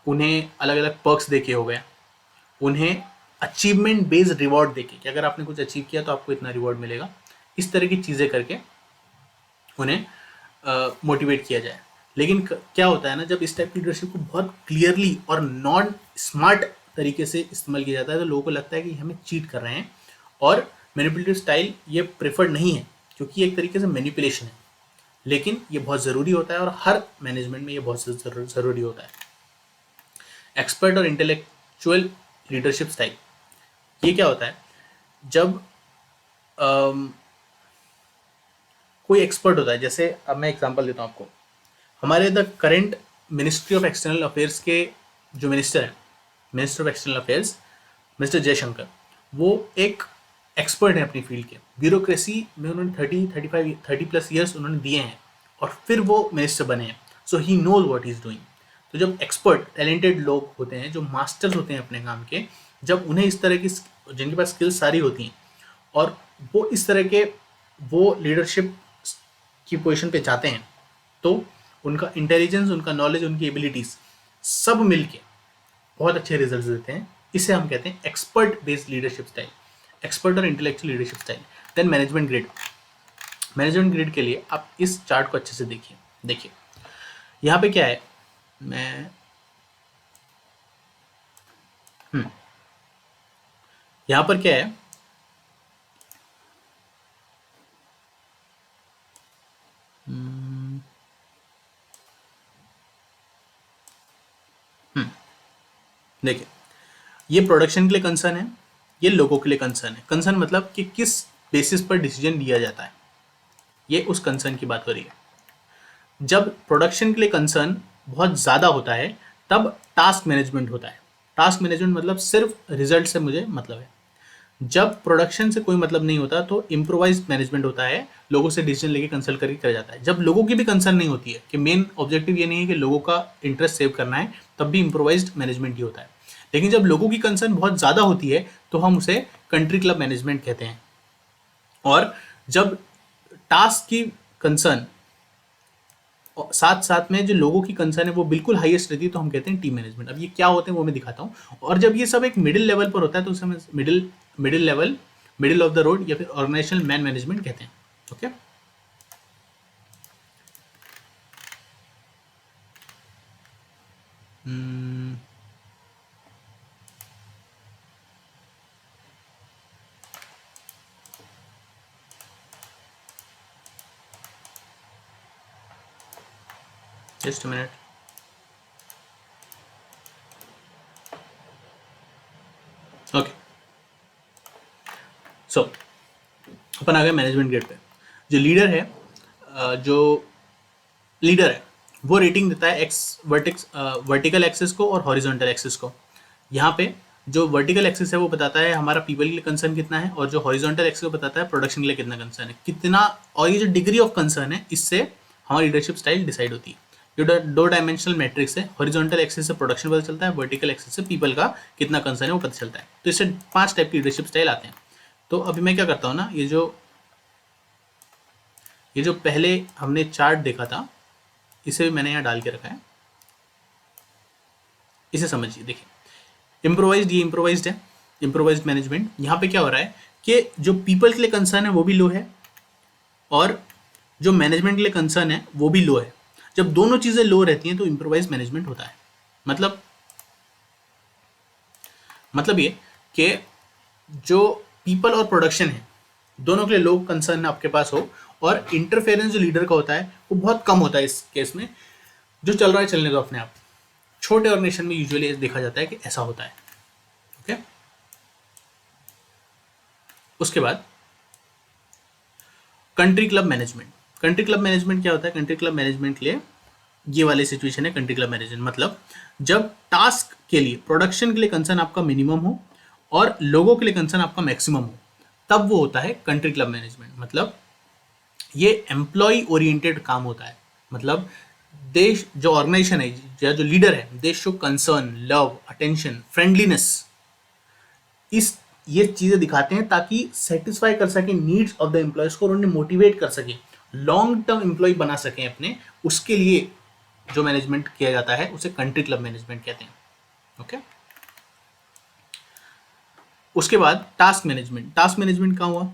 A: उन्हें अलग अलग पर्क्स देके हो गए, उन्हें अचीवमेंट बेस्ड रिवॉर्ड देके कि अगर आपने कुछ अचीव किया तो आपको इतना रिवॉर्ड मिलेगा। इस तरह की चीज़ें करके उन्हें मोटिवेट किया जाए। लेकिन क्या होता है ना, जब इस टाइप की लीडरशिप को बहुत क्लियरली और नॉन स्मार्ट तरीके से इस्तेमाल किया जाता है तो लोगों को लगता है कि हमें चीट कर रहे हैं, और मैनिपुलेटिव स्टाइल ये प्रेफर्ड नहीं है, क्योंकि एक तरीके से मैनिपुलेशन है। लेकिन ये बहुत ज़रूरी होता है और हर मैनेजमेंट में ये बहुत ज़रूरी होता है। एक्सपर्ट और इंटेलेक्चुअल लीडरशिप स्टाइल, ये क्या होता है? जब कोई एक्सपर्ट होता है, जैसे अब मैं एग्जांपल देता हूँ आपको। हमारे the current ministry of external affairs के जो मिनिस्टर हैं, minister of external affairs mister Jaishankar, वो एक एक्सपर्ट हैं अपनी फील्ड के। ब्यूरोक्रेसी में उन्होंने 30 प्लस ईयर्स उन्होंने दिए हैं और फिर वो मिनिस्टर बने हैं। So he knows what he is doing. तो जब एक्सपर्ट टैलेंटेड लोग होते हैं, जो मास्टर्स होते हैं अपने काम के, जब उन्हें इस तरह की, जिनके पास स्किल्स सारी होती हैं और वो इस तरह के वो लीडरशिप की पोजीशन पे जाते हैं, तो उनका इंटेलिजेंस, उनका नॉलेज, उनकी एबिलिटीज़ सब मिलके बहुत अच्छे रिजल्ट्स देते हैं। इसे हम कहते हैं expert based leadership style, expert और intellectual leadership style. Then management grid के लिए आप इस चार्ट को अच्छे से देखिए यहाँ पे क्या है। यहाँ पर क्या है, देखिए, ये प्रोडक्शन के लिए कंसर्न है, ये लोगों के लिए कंसर्न है। कंसर्न मतलब कि किस बेसिस पर डिसीजन लिया जाता है, ये उस कंसर्न की बात हो रही है। जब प्रोडक्शन के लिए कंसर्न बहुत ज़्यादा होता है तब टास्क मैनेजमेंट होता है। टास्क मैनेजमेंट मतलब सिर्फ रिजल्ट से मुझे मतलब है। जब प्रोडक्शन से कोई मतलब नहीं होता तो इम्प्रोवाइज मैनेजमेंट होता है, लोगों से डिसीजन लेके कंसल्ट करके करा जाता है। जब लोगों की भी कंसर्न नहीं होती है, कि मेन ऑब्जेक्टिव ये नहीं है कि लोगों का इंटरेस्ट सेव करना है, तब भी इम्प्रोवाइज्ड मैनेजमेंट ही होता है। लेकिन जब लोगों की कंसर्न बहुत ज़्यादा होती है तो हम उसे कंट्री क्लब मैनेजमेंट कहते हैं। और जब टास्क की कंसर्न साथ साथ में जो लोगों की कंसर्न है वो बिल्कुल हाईएस्ट रहती है तो हम कहते हैं टीम मैनेजमेंट। अब ये क्या होते हैं वो मैं दिखाता हूँ। और जब ये सब एक मिडिल लेवल पर होता है तो उसे हम मिडिल ऑफ द रोड या फिर ऑर्गेनाइजेशनल मैन मैनेजमेंट कहते हैं। Okay, just a minute. Okay, so अपन आ गए मैनेजमेंट ग्रेड पे। जो लीडर है वो रेटिंग देता है वर्टिकल एक्सिस को और हॉरिजॉन्टल एक्सिस को। यहाँ पे जो वर्टिकल एक्सिस है वो बताता है हमारा पीपल के लिए कंसर्न कितना है, और जो हॉरिजॉन्टल एक्सिस को बताता है प्रोडक्शन के लिए कितना कंसर्न है, कितना। और ये जो डिग्री ऑफ कंसर्न है, इससे हमारी लीडरशिप स्टाइल डिसाइड होती है। जो दो डायमेंशनल मैट्रिक्स है, हॉरिजॉन्टल एक्सिस से प्रोडक्शन पता चलता है, वर्टिकल एक्सिस से पीपल का कितना कंसर्न है वो पता चलता है। तो इससे 5 टाइप की लीडरशिप स्टाइल आते हैं। तो अभी मैं क्या करता हूँ ना, ये जो पहले हमने चार्ट देखा था इसे भी मैंने यहाँ डाल के रखा है, इसे समझिए। देखिए, ये इम्प्रोवाइज्ड है, इम्प्रोवाइज्ड मैनेजमेंट। यहाँ पे क्या हो रहा है कि जो पीपल के लिए कंसर्न है वो भी लो है और जो मैनेजमेंट के लिए कंसर्न है वो भी लो है। जब दोनों चीज़ें लो रहती हैं तो इम्प्रोवाइज मैनेजमेंट होता है। मतलब मतलब ये कि जो पीपल और प्रोडक्शन है दोनों के लिए लोग कंसर्न आपके पास हो, और इंटरफेरेंस जो लीडर का होता है वो बहुत कम होता है इस केस में। जो चल रहा है चलने दो अपने आप। छोटे ऑर्गेनाइजेशन में यूजुअली देखा जाता है कि ऐसा होता है। ओके, उसके बाद country club management. Country club management क्या होता है? कंट्री क्लब मैनेजमेंट के लिए ये वाली सिचुएशन है कंट्री क्लब मैनेजमेंट, मतलब जब टास्क के लिए, प्रोडक्शन के लिए कंसर्न आपका मिनिमम हो और लोगों के लिए कंसर्न आपका मैक्सिमम हो, तब वो होता है कंट्री क्लब मैनेजमेंट। मतलब ये एम्प्लॉय ओरिएंटेड काम होता है। मतलब देश जो ऑर्गेनाइजेशन है या जो लीडर है, दे show concern, love, attention, friendliness, इस ये चीज़ें दिखाते हैं ताकि सेटिस्फाई कर सके नीड्स ऑफ द एम्प्लॉयज को और उन्हें मोटिवेट कर सके, लॉन्ग टर्म एम्प्लॉय बना सकें अपने। उसके लिए जो मैनेजमेंट किया जाता है उसे कंट्री क्लब मैनेजमेंट कहते हैं। ओके, उसके बाद टास्क मैनेजमेंट। टास्क मैनेजमेंट कहाँ हुआ?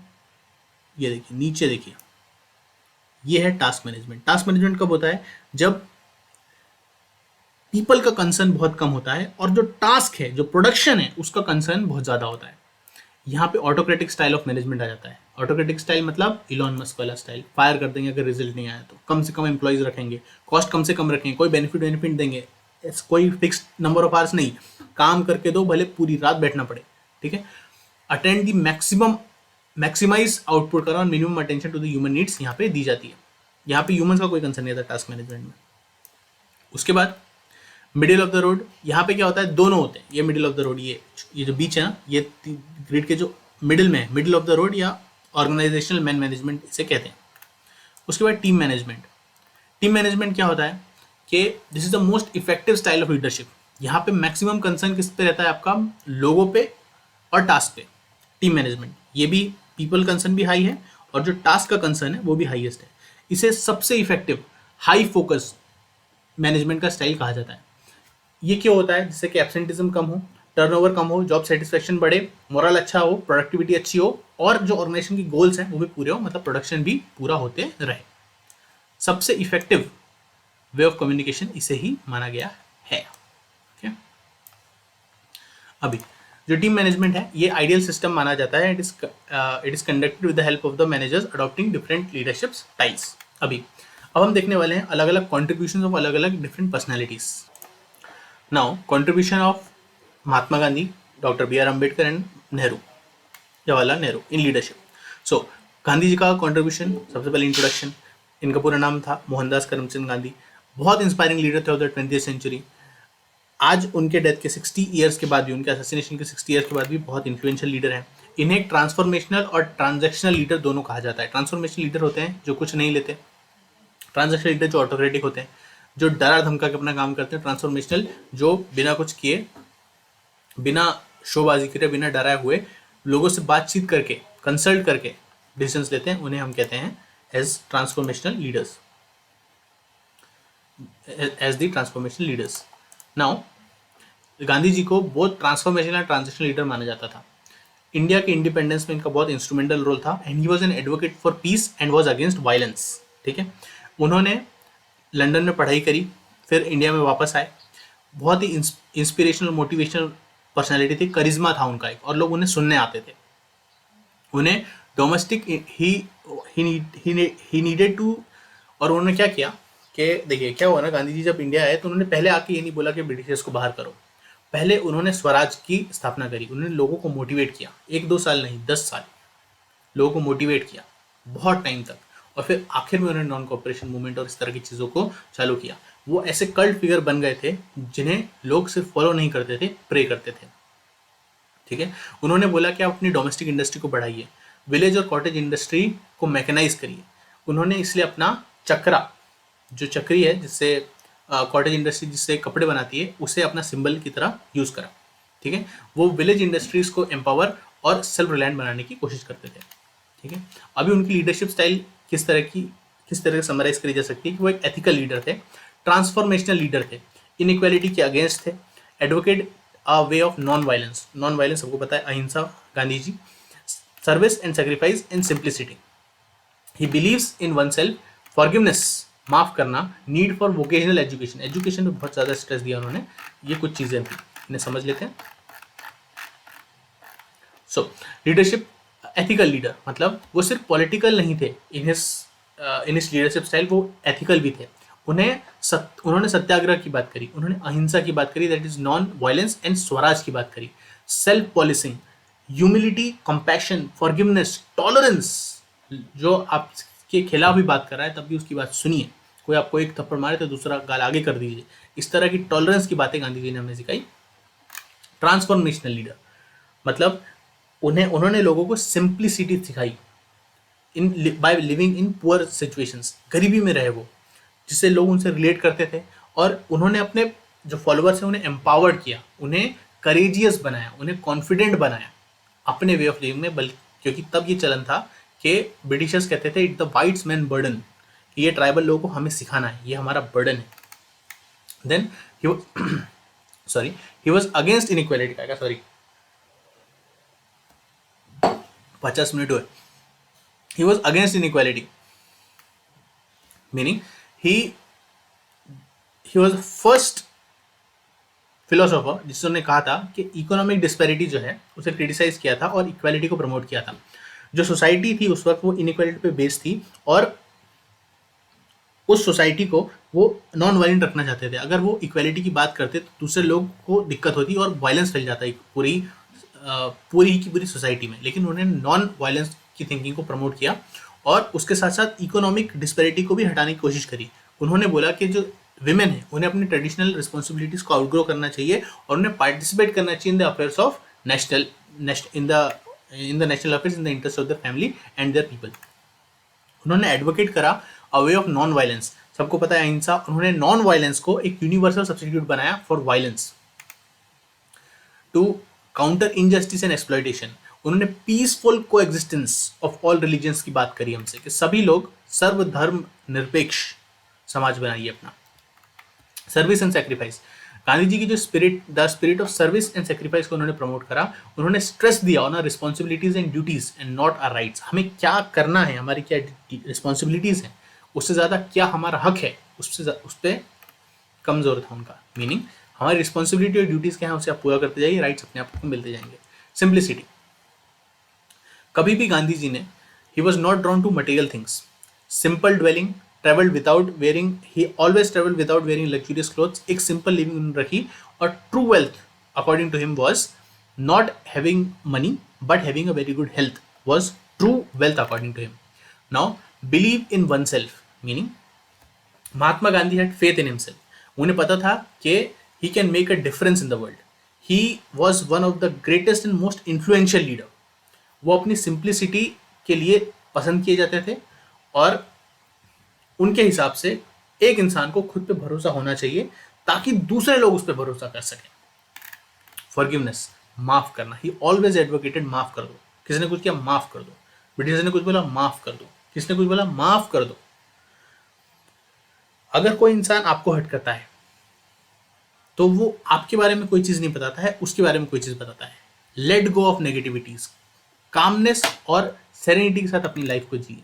A: ये देखिए, नीचे देखिए, ये है टास्क मैनेजमेंट। टास्क मैनेजमेंट कब होता है? जब पीपल का कंसर्न बहुत कम होता है और जो टास्क है, जो प्रोडक्शन है, उसका कंसर्न बहुत ज़्यादा होता है। यहाँ पे ऑटोक्रेटिक स्टाइल ऑफ मैनेजमेंट आ जाता है। ऑटोक्रेटिक स्टाइल मतलब इलॉन मस्क वाला स्टाइल, फायर कर देंगे अगर रिजल्ट नहीं आया तो, कम से कम एम्प्लॉयज रखेंगे, कॉस्ट कम से कम रखेंगे, कोई बेनिफिट देंगे, कोई फिक्स नंबर ऑफ आवर्स नहीं, काम करके दो, भले पूरी रात बैठना पड़े, ठीक है। अटेंड दी मैक्सिमाइज आउटपुट करो और minimum attention to the human needs यहाँ पे दी जाती है। यहाँ पे ह्यूमन का कोई कंसर्न नहीं आता टास्क मैनेजमेंट में। उसके बाद मिडिल ऑफ द रोड। यहाँ पे क्या होता है? दोनों होते हैं। ये मिडिल ऑफ द रोड, ये जो बीच है ना, ये ग्रिड के जो मिडिल में है, मिडिल ऑफ द रोड या ऑर्गेनाइजेशनल मैन मैनेजमेंट इसे कहते हैं। उसके बाद टीम मैनेजमेंट। टीम मैनेजमेंट क्या होता है कि this is the most effective style of leadership. यहाँ पे मैक्सिमम कंसर्न किस पे रहता है? आपका लोगों पे और टास्क पे। टीम मैनेजमेंट, ये भी पीपल कंसर्न भी हाई है और जो टास्क का कंसर्न है वो भी हाईएस्ट है। इसे सबसे इफेक्टिव हाई फोकस मैनेजमेंट का स्टाइल कहा जाता है। ये क्यों होता है? जिससे कि एब्सेंटिज्म कम हो, टर्नओवर कम हो, जॉब सेटिस्फेक्शन बढ़े, मोरल अच्छा हो, प्रोडक्टिविटी अच्छी हो और जो ऑर्गेनाइजेशन की गोल्स हैं वो भी पूरे हो, मतलब प्रोडक्शन भी पूरा होते रहे। सबसे इफेक्टिव वे ऑफ कम्युनिकेशन इसे ही माना गया है। ओके, अभी जो टीम मैनेजमेंट है ये आइडियल सिस्टम माना जाता है। It is conducted with the help of the managers adopting different leadership styles. अब हम देखने वाले हैं अलग अलग कॉन्ट्रीब्यूशन ऑफ अलग अलग different personalities. Now contribution of Mahatma Gandhi, doctor B R Ambedkar and Nehru, Jawaharlal Nehru in leadership. So Gandhi ji का कॉन्ट्रीब्यूशन, सबसे पहले इंट्रोडक्शन। इनका पूरा नाम था मोहनदास करमचंद गांधी। बहुत इंस्पायरिंग लीडर थे ऑफ द 20th सेंचुरी। आज उनके डेथ के 60 ईयर्स के बाद भी, उनके असैसिनेशन के 60 ईयर्स के बाद भी बहुत इन्फ्लुएंशियल लीडर हैं। इन्हें ट्रांसफॉर्मेशनल और ट्रांजैक्शनल लीडर दोनों कहा जाता है। ट्रांसफॉर्मेशनल लीडर होते हैं जो कुछ नहीं लेते, ट्रांजैक्शनल लीडर जो ऑटोक्रेटिक होते हैं, जो डरा धमका के अपना काम करते हैं। ट्रांसफॉर्मेशनल जो बिना कुछ किए, बिना शोबाजी करे, बिना डराए हुए लोगों से बातचीत करके, कंसल्ट करके डिसीजंस लेते हैं, उन्हें हम कहते हैं as transformational leaders, as the transformational leaders. Now Gandhi ji को बहुत ट्रांसफॉर्मेशनल एंड ट्रांजिशनल लीडर माना जाता था। इंडिया के इंडिपेंडेंस में इनका बहुत इंस्ट्रूमेंटल रोल था and he was an advocate for piece and was against violence. ठीक है, उन्होंने लंदन में पढ़ाई करी, फिर इंडिया में वापस आए। बहुत ही इंस्पिरेशनल, मोटिवेशनल पर्सनैलिटी थी, करिश्मा था उनका एक, और लोग उन्हें सुनने आते थे। उन्हें डोमेस्टिक ही नीडेड टू, और उन्होंने क्या किया कि देखिए क्या हुआ ना, गांधी जी जब इंडिया आए तो उन्होंने पहले आके ये नहीं बोला कि ब्रिटिशर्स को बाहर करो, पहले उन्होंने स्वराज की स्थापना करी। उन्होंने लोगों को मोटिवेट किया, 1-2 साल नहीं 10 साल लोगों को मोटिवेट किया, बहुत टाइम तक, और फिर आखिर में उन्होंने नॉन कॉपरेशन मूवमेंट और इस तरह की चीज़ों को चालू किया। वो ऐसे कल्ट फिगर बन गए थे जिन्हें लोग सिर्फ फॉलो नहीं करते थे, प्रे करते थे। ठीक है, उन्होंने बोला कि आप अपनी डोमेस्टिक इंडस्ट्री को बढ़ाइए, विलेज और कॉटेज इंडस्ट्री को मैकेनाइज करिए। उन्होंने इसलिए अपना चक्रा, जो चक्री है जिससे कॉटेज इंडस्ट्री जिससे कपड़े बनाती है, उसे अपना सिंबल की तरह यूज़ करा। ठीक है, वो विलेज इंडस्ट्रीज को एम्पावर और सेल्फ रिलायंट बनाने की कोशिश करते थे। ठीक है, अभी उनकी लीडरशिप स्टाइल किस तरह से समराइज करी जा सकती है कि वो एक एथिकल लीडर थे, ट्रांसफॉर्मेशनल लीडर थे, इनइक्वालिटी के अगेंस्ट थे, advocate a way of non violence. Non violence सबको पता है, अहिंसा Gandhi ji, service and sacrifice and simplicity. He believes in one self, forgiveness, माफ करना, need for vocational education, education में बहुत ज़्यादा स्ट्रेस दिया उन्होंने। ये कुछ चीज़ें थी, इन्हें समझ लेते हैं। सो लीडरशिप, एथिकल लीडर मतलब वो सिर्फ पॉलिटिकल नहीं थे, इन हिज लीडरशिप स्टाइल वो एथिकल भी थे। उन्होंने सत्याग्रह की बात करी, उन्होंने अहिंसा की बात करी, that is non violence, and swaraj की बात करी, self policing, humility, compassion, forgiveness, tolerance. जो आपके खिलाफ भी बात कर रहा है तब भी उसकी बात सुनिए, कोई आपको एक थप्पड़ मारे तो दूसरा गाल आगे कर दीजिए, इस तरह की टॉलरेंस की बातें गांधी जी ने हमें सिखाई। ट्रांसफॉर्मेशनल लीडर मतलब उन्होंने लोगों को सिंप्लिसिटी सिखाई in by living in poor situations, गरीबी में रहे वो, जिससे लोग उनसे रिलेट करते थे, और उन्होंने अपने जो फॉलोअर्स हैं उन्हें एम्पावर्ड किया, उन्हें करेजियस बनाया, उन्हें कॉन्फिडेंट बनाया अपने वे ऑफ लिविंग में। बल्कि क्योंकि तब ये चलन था कि ब्रिटिशर्स कहते थे it the whites man burden, ये ट्राइबल लोगों को हमें सिखाना है, ये हमारा बर्डन है। Then he was against inequality का, सॉरी 50 मिनट हुए। He was against inequality meaning he was first philosopher जिसने कहा था कि इकोनॉमिक डिस्पैरिटी जो है उसे क्रिटिसाइज किया था और इक्वालिटी को प्रमोट किया था। जो सोसाइटी थी उस वक्त वो इनइक्वालिटी पे बेस्ड थी, और उस सोसाइटी को वो नॉन वायलेंट रखना चाहते थे। अगर वो इक्वालिटी की बात करते तो दूसरे लोग को दिक्कत होती और वायलेंस फैल जाता है पूरी की पूरी सोसाइटी में। लेकिन उन्होंने नॉन वायलेंस की थिंकिंग को प्रमोट किया और उसके साथ साथ इकोनॉमिक डिस्पैरिटी को भी हटाने की कोशिश करी। उन्होंने बोला कि जो विमेन है उन्हें अपनी ट्रेडिशनल रिस्पॉन्सिबिलिटीज को आउटग्रो करना चाहिए और उन्हें पार्टिसिपेट करना चाहिए in the affairs of in the national affairs in the interest of the family and their people. उन्होंने एडवोकेट करा a way of non violence, सबको पता है अहिंसा। उन्होंने नॉन वायलेंस को एक यूनिवर्सल सब्स्टिट्यूट बनाया for violence to counter injustice and exploitation. उन्होंने peaceful coexistence of all religions की बात करी हमसे कि सभी लोग सर्वधर्म निरपेक्ष समाज बनाइए अपना। Service and sacrifice, Gandhi ji की जो the spirit of service and sacrifice को उन्होंने प्रमोट करा। उन्होंने स्ट्रेस दिया on our responsibilities and duties and not our rights. हमें क्या करना है, हमारी क्या रिस्पॉन्सिबिलिटीज हैं, उससे ज़्यादा क्या हमारा हक है, उस पर कम जोर था उनका। मीनिंग हमारी रिस्पॉन्सिबिलिटी और ड्यूटीज क्या है उसे आप पूरा करते जाइए, राइट्स अपने आप को मिलते जाएंगे। सिंप्लिसिटी, कभी भी गांधी जी ने he was not drawn to material things, simple dwelling, travelled without wearing, he always travelled without wearing luxurious clothes, एक सिंपल लिविंग रखी। और true wealth according to him was not having money but having a very good health was true wealth according to him. Now believe in one self, meaning Mahatma Gandhi had faith in himself. उन्हें पता था कि he can make a difference in the world. He was one of the greatest and most influential leader. वो अपनी सिंप्लिसिटी के लिए पसंद किए जाते थे और उनके हिसाब से एक इंसान को खुद पे भरोसा होना चाहिए ताकि दूसरे लोग उस पर भरोसा कर सकें। फॉरगिवनेस, माफ करना, ही ऑलवेज एडवोकेटेड माफ कर दो। किसी ने कुछ किया माफ कर दो, ब्रिटिश ने कुछ बोला माफ कर दो, किसने कुछ बोला माफ कर दो। अगर कोई इंसान आपको हर्ट करता है तो वो आपके बारे में कोई चीज नहीं बताता है, उसके बारे में कोई चीज बताता है। Let go of negativities, calmness और सेरेनिटी के साथ अपनी लाइफ को जिए।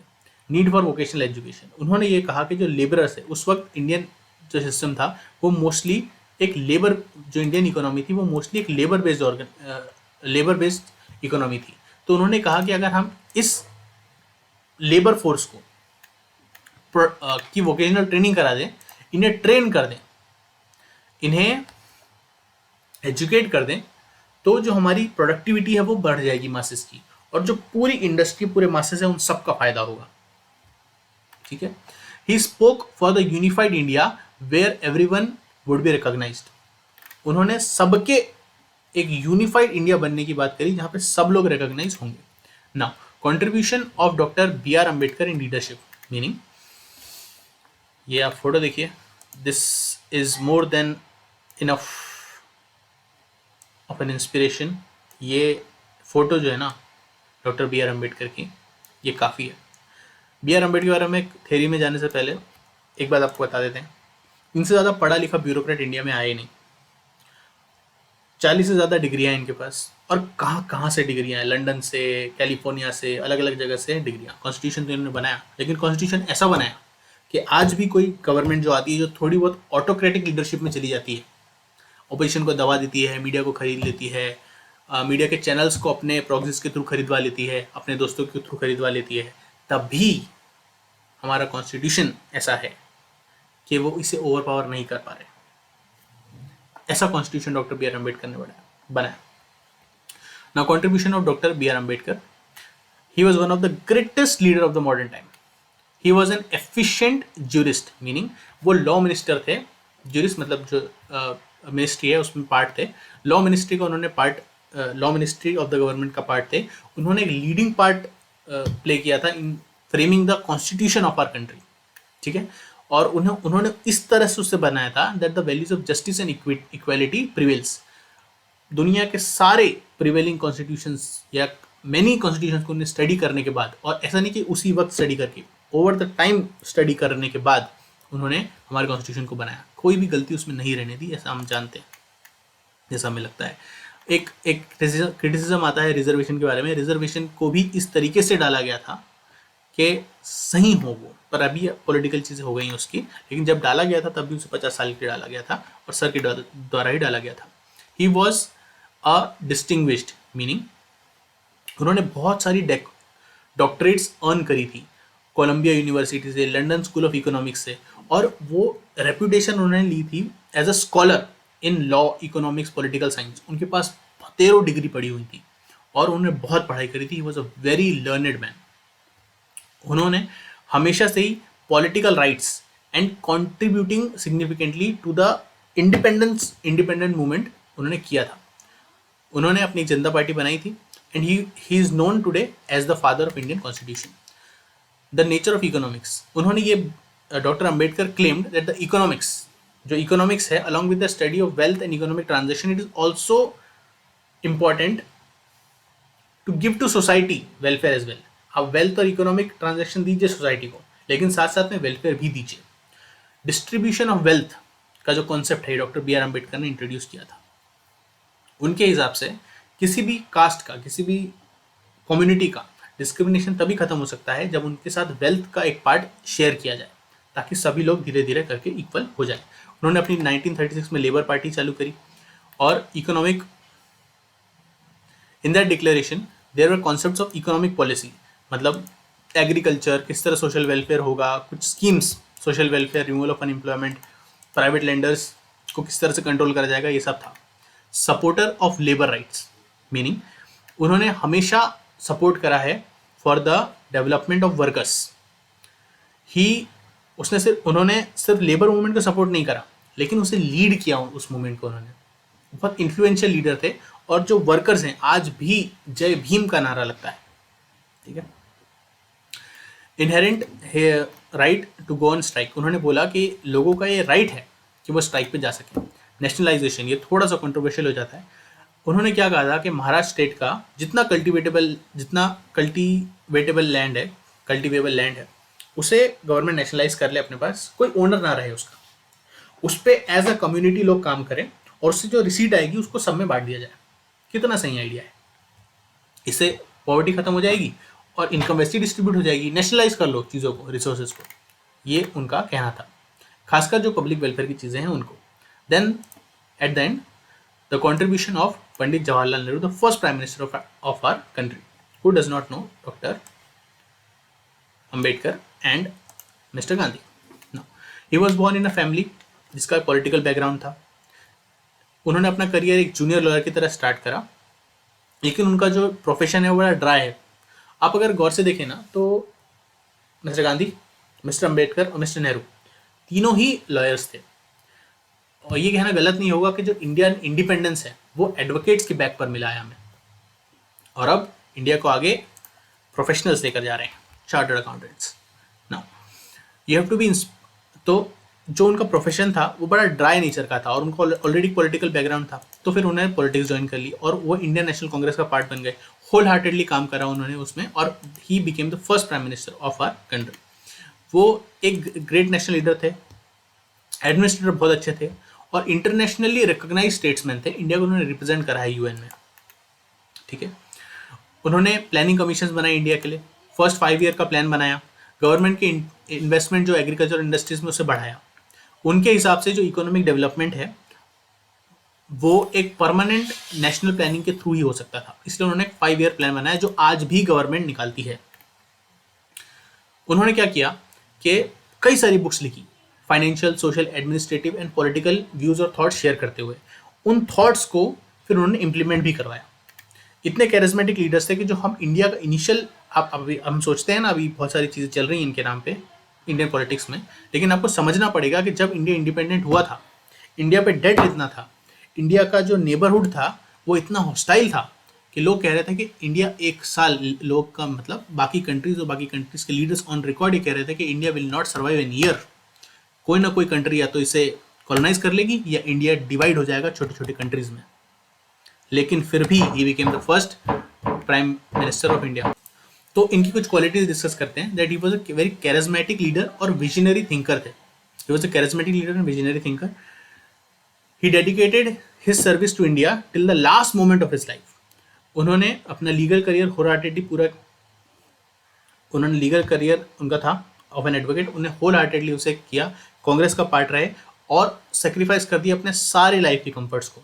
A: नीड फॉर वोकेशनल एजुकेशन, उन्होंने ये कहा कि जो लेबरर्स है उस वक्त इंडियन जो सिस्टम था वो मोस्टली एक लेबर, जो इंडियन इकोनॉमी थी वो मोस्टली एक लेबर बेस्ड इकोनॉमी थी। तो उन्होंने कहा कि अगर हम इस लेबर फोर्स को की वोकेशनल ट्रेनिंग करा दें, इन्हें ट्रेन कर दें, इन्हें एजुकेट कर दें, तो जो हमारी प्रोडक्टिविटी है वो बढ़ जाएगी मासेस की, और जो पूरी इंडस्ट्री पूरे मासेस है उन सबका फायदा होगा। ठीक है। He spoke for the unified India where everyone would be recognized. उन्होंने सबके एक यूनिफाइड इंडिया बनने की बात करी जहां पे सब लोग रिकॉग्नाइज होंगे। Now contribution of doctor B R Ambedkar in leadership, meaning ये आप फोटो देखिए, this is more than enough of an inspiration. ये फोटो जो है ना डॉक्टर बी आर अम्बेडकर की, ये काफ़ी है। बी आर अम्बेडकर के बारे में थ्योरी में जाने से पहले एक बात आपको बता देते हैं, इनसे ज़्यादा पढ़ा लिखा ब्यूरोक्रेट इंडिया में आया ही नहीं। 40 से ज़्यादा डिग्रियाँ इनके पास, और कहाँ कहाँ से डिग्रियाँ हैं, लंदन से, कैलिफोर्निया से, अलग अलग जगह से डिग्रियाँ। कॉन्स्टिट्यूशन तो इन्होंने बनाया, लेकिन कॉन्स्टिट्यूशन ऐसा बनाया कि आज भी कोई गवर्नमेंट जो आती है जो थोड़ी बहुत ऑटोक्रेटिक लीडरशिप में चली जाती है, ऑपोजिशन को दबा देती है, मीडिया को खरीद लेती है, मीडिया के चैनल्स को अपने प्रॉक्सीज के थ्रू खरीदवा लेती है, अपने दोस्तों के थ्रू खरीदवा लेती है, तब भी हमारा कॉन्स्टिट्यूशन ऐसा है कि वो इसे ओवर पावर नहीं कर पा रहे। ऐसा constitution doctor B R Ambedkar ने बनाया। Now contribution of doctor B R Ambedkar, he was one of the greatest leader of the modern time. He was an efficient jurist, meaning वो लॉ मिनिस्टर थे। ज्यूरिस्ट मतलब जो मिनिस्ट्री है उसमें पार्ट थे। लॉ मिनिस्ट्री का उन्होंने part, law ministry of the government का पार्ट थे। उन्होंने एक लीडिंग पार्ट प्ले किया था in framing the constitution of our country, ठीक है। और उन्होंने इस तरह से उससे बनाया था that the values of justice and equality prevails. दुनिया के सारे प्रिवेलिंग कॉन्स्टिट्यूशंस या मैनी कॉन्स्टिट्यूशंस को उन्हें स्टडी करने के बाद, और ऐसा नहीं कि उसी वक्त स्टडी करके, ओवर द टाइम स्टडी करने के बाद उन्होंने हमारे कॉन्स्टिट्यूशन को बनाया। कोई भी गलती उसमें नहीं रहने दी, ऐसा हम जानते हैं, जैसा हमें लगता है। एक क्रिटिसिज्म आता है रिजर्वेशन के बारे में। रिजर्वेशन को भी इस तरीके से डाला गया था कि सही हो वो, पर अभी पॉलिटिकल चीज़ें हो गई हैं उसकी, लेकिन जब डाला गया था तब भी उसे 50 साल के डाला गया था और सर के द्वारा ही डाला गया था। He was a distinguished, meaning उन्होंने बहुत सारी डॉक्टरेट्स अर्न करी थी कोलंबिया यूनिवर्सिटी से, लंदन स्कूल ऑफ इकोनॉमिक्स से, और वो रेपुटेशन उन्होंने ली थी as a scholar in law, economics, political science. उनके पास 13 डिग्री पढ़ी हुई थी और उन्होंने बहुत पढ़ाई करी थी। He was a very learned man. उन्होंने हमेशा से ही political rights and contributing significantly to the independent movement उन्होंने किया था। उन्होंने अपनी जनता पार्टी बनाई थी and he is known today as the father of Indian constitution. The nature of economics, उन्होंने ये doctor Ambedkar claimed that the economics, जो इकोनॉमिक्स है, along with the study of wealth and economic transaction, it is also important to give to society welfare as well. आप वेल्थ और इकोनॉमिक ट्रांजेक्शन दीजिए सोसाइटी को, लेकिन साथ साथ में वेलफेयर भी दीजिए। डिस्ट्रीब्यूशन ऑफ वेल्थ का जो कॉन्सेप्ट है डॉक्टर बी आर अम्बेडकर ने इंट्रोड्यूस किया था। उनके हिसाब से किसी भी कास्ट का, किसी भी कम्युनिटी का डिस्क्रिमिनेशन तभी खत्म हो सकता है जब उनके साथ वेल्थ का एक पार्ट शेयर किया जाए, ताकि सभी लोग धीरे धीरे करके इक्वल हो जाए। उन्होंने अपनी 1936 में लेबर पार्टी चालू करी और economic, in that declaration there were concepts of economic policy, मतलब एग्रीकल्चर, किस तरह सोशल वेलफेयर होगा, कुछ schemes, social welfare, removal of unemployment, private lenders को किस तरह से कंट्रोल करा जाएगा, ये सब था। Supporter of labour rights, meaning उन्होंने हमेशा सपोर्ट करा है for the development of workers. उन्होंने सिर्फ लेबर मूवमेंट को सपोर्ट नहीं करा, लेकिन उसे लीड किया उस मूवमेंट को। उन्होंने बहुत इन्फ्लुएंशियल लीडर थे, और जो वर्कर्स हैं आज भी जय भीम का नारा लगता है, ठीक है। Inherent right to go on strike, उन्होंने बोला कि लोगों का ये राइट है कि वो स्ट्राइक पे जा सके। नेशनलाइजेशन, ये थोड़ा सा कंट्रोवर्शियल हो जाता है। उन्होंने क्या कहा था कि महाराष्ट्र स्टेट का जितना कल्टीवेटेबल लैंड है, उसे गवर्नमेंट नेशनलाइज कर ले अपने पास, कोई ओनर ना रहे उसका, उस पर एज अ कम्युनिटी लोग काम करें और उससे जो रिसीट आएगी उसको सब में बांट दिया जाए। कितना सही आइडिया है। इससे पॉवर्टी खत्म हो जाएगी और इनकम वैसी डिस्ट्रीब्यूट हो जाएगी। नेशनलाइज कर लो चीज़ों को, रिसोर्सेज को, ये उनका कहना था, खासकर जो पब्लिक वेलफेयर की चीज़ें हैं उनको। Then at the end the contribution of Pandit Jawaharlal Nehru, the first prime minister of our country. Who does not know doctor Ambedkar and mister Gandhi? No, he was born in a family जिसका पॉलिटिकल बैकग्राउंड था। उन्होंने अपना करियर एक जूनियर लॉयर की तरह स्टार्ट करा, लेकिन उनका जो प्रोफेशन है वो बड़ा ड्राई है। आप अगर गौर से देखें ना तो मिस्टर गांधी, मिस्टर अंबेडकर और मिस्टर नेहरू तीनों ही लॉयर्स थे। और ये कहना गलत नहीं होगा कि जो इंडियन इंडिपेंडेंस है वो एडवोकेट्स के बैक पर मिला है हमें, और अब इंडिया को आगे प्रोफेशनल्स लेकर जा रहे हैं, chartered accountants. Now you have to be, तो जो उनका प्रोफेशन था वो बड़ा ड्राई नेचर का था और उनको ऑलरेडी पॉलिटिकल बैकग्राउंड था, तो फिर उन्होंने पॉलिटिक्स ज्वाइन कर ली और वो इंडियन नेशनल कांग्रेस का पार्ट बन गए। होल हार्टेडली काम करा उन्होंने उसमें, और he became the first prime minister of our country. वो एक ग्रेट नेशनल लीडर थे, एडमिनिस्ट्रेटर बहुत अच्छे थे, और इंटरनेशनली रिकॉग्नाइज स्टेट्समैन थे। इंडिया को उन्होंने रिप्रेजेंट करा है यूएन में, ठीक है। उन्होंने प्लानिंग कमीशन बनाई इंडिया के लिए, फर्स्ट 5 ईयर का प्लान बनाया, गवर्नमेंट के इन्वेस्टमेंट जो एग्रीकल्चर इंडस्ट्रीज में उसे बढ़ाया। उनके हिसाब से जो इकोनॉमिक डेवलपमेंट है वो एक परमानेंट नेशनल प्लानिंग के थ्रू ही हो सकता था, इसलिए उन्होंने एक 5 ईयर प्लान बनाया जो आज भी गवर्नमेंट निकालती है। उन्होंने क्या किया कि कई सारी बुक्स लिखी, financial, social, administrative and political views और थॉट्स शेयर करते हुए। उन थॉट्स को फिर उन्होंने इम्प्लीमेंट भी करवाया। इतने कैरिज्मेटिक लीडर्स थे कि जो हम इंडिया का इनिशियल, आप अभी हम सोचते हैं ना, अभी बहुत सारी चीज़ें चल रही हैं इनके नाम पे इंडियन पॉलिटिक्स में, लेकिन आपको समझना पड़ेगा कि जब इंडिया इंडिपेंडेंट हुआ था, इंडिया पे डेट इतना था, इंडिया का जो नेबरहुड था वो इतना हॉस्टाइल था कि लोग कह रहे थे कि इंडिया एक साल, लोग का मतलब बाकी कंट्रीज और बाकी कंट्रीज के लीडर्स ऑन रिकॉर्ड ये कह रहे थे कि India will not survive an year. कोई ना कोई कंट्री या तो इसे कॉलोनाइज कर लेगी या इंडिया डिवाइड हो जाएगा छोटे छोटे कंट्रीज में। लेकिन फिर भी he became the first prime minister of India. तो इनकी कुछ क्वालिटीज डिस्कस करते हैं। That he was a very charismatic leader और विजनरी थिंकर थे। He was a charismatic leader and visionary thinker. He dedicated his service to India till the last moment of his life. उन्होंने अपना लीगल करियर होलहार्टेडली पूरा, उन्होंने लीगल करियर उनका था ऑफ एन एडवोकेट, उन्हें होल हार्टेडली उसे किया, कांग्रेस का पार्ट रहे और सेक्रीफाइस कर दिया अपने सारे लाइफ के कंफर्ट्स को।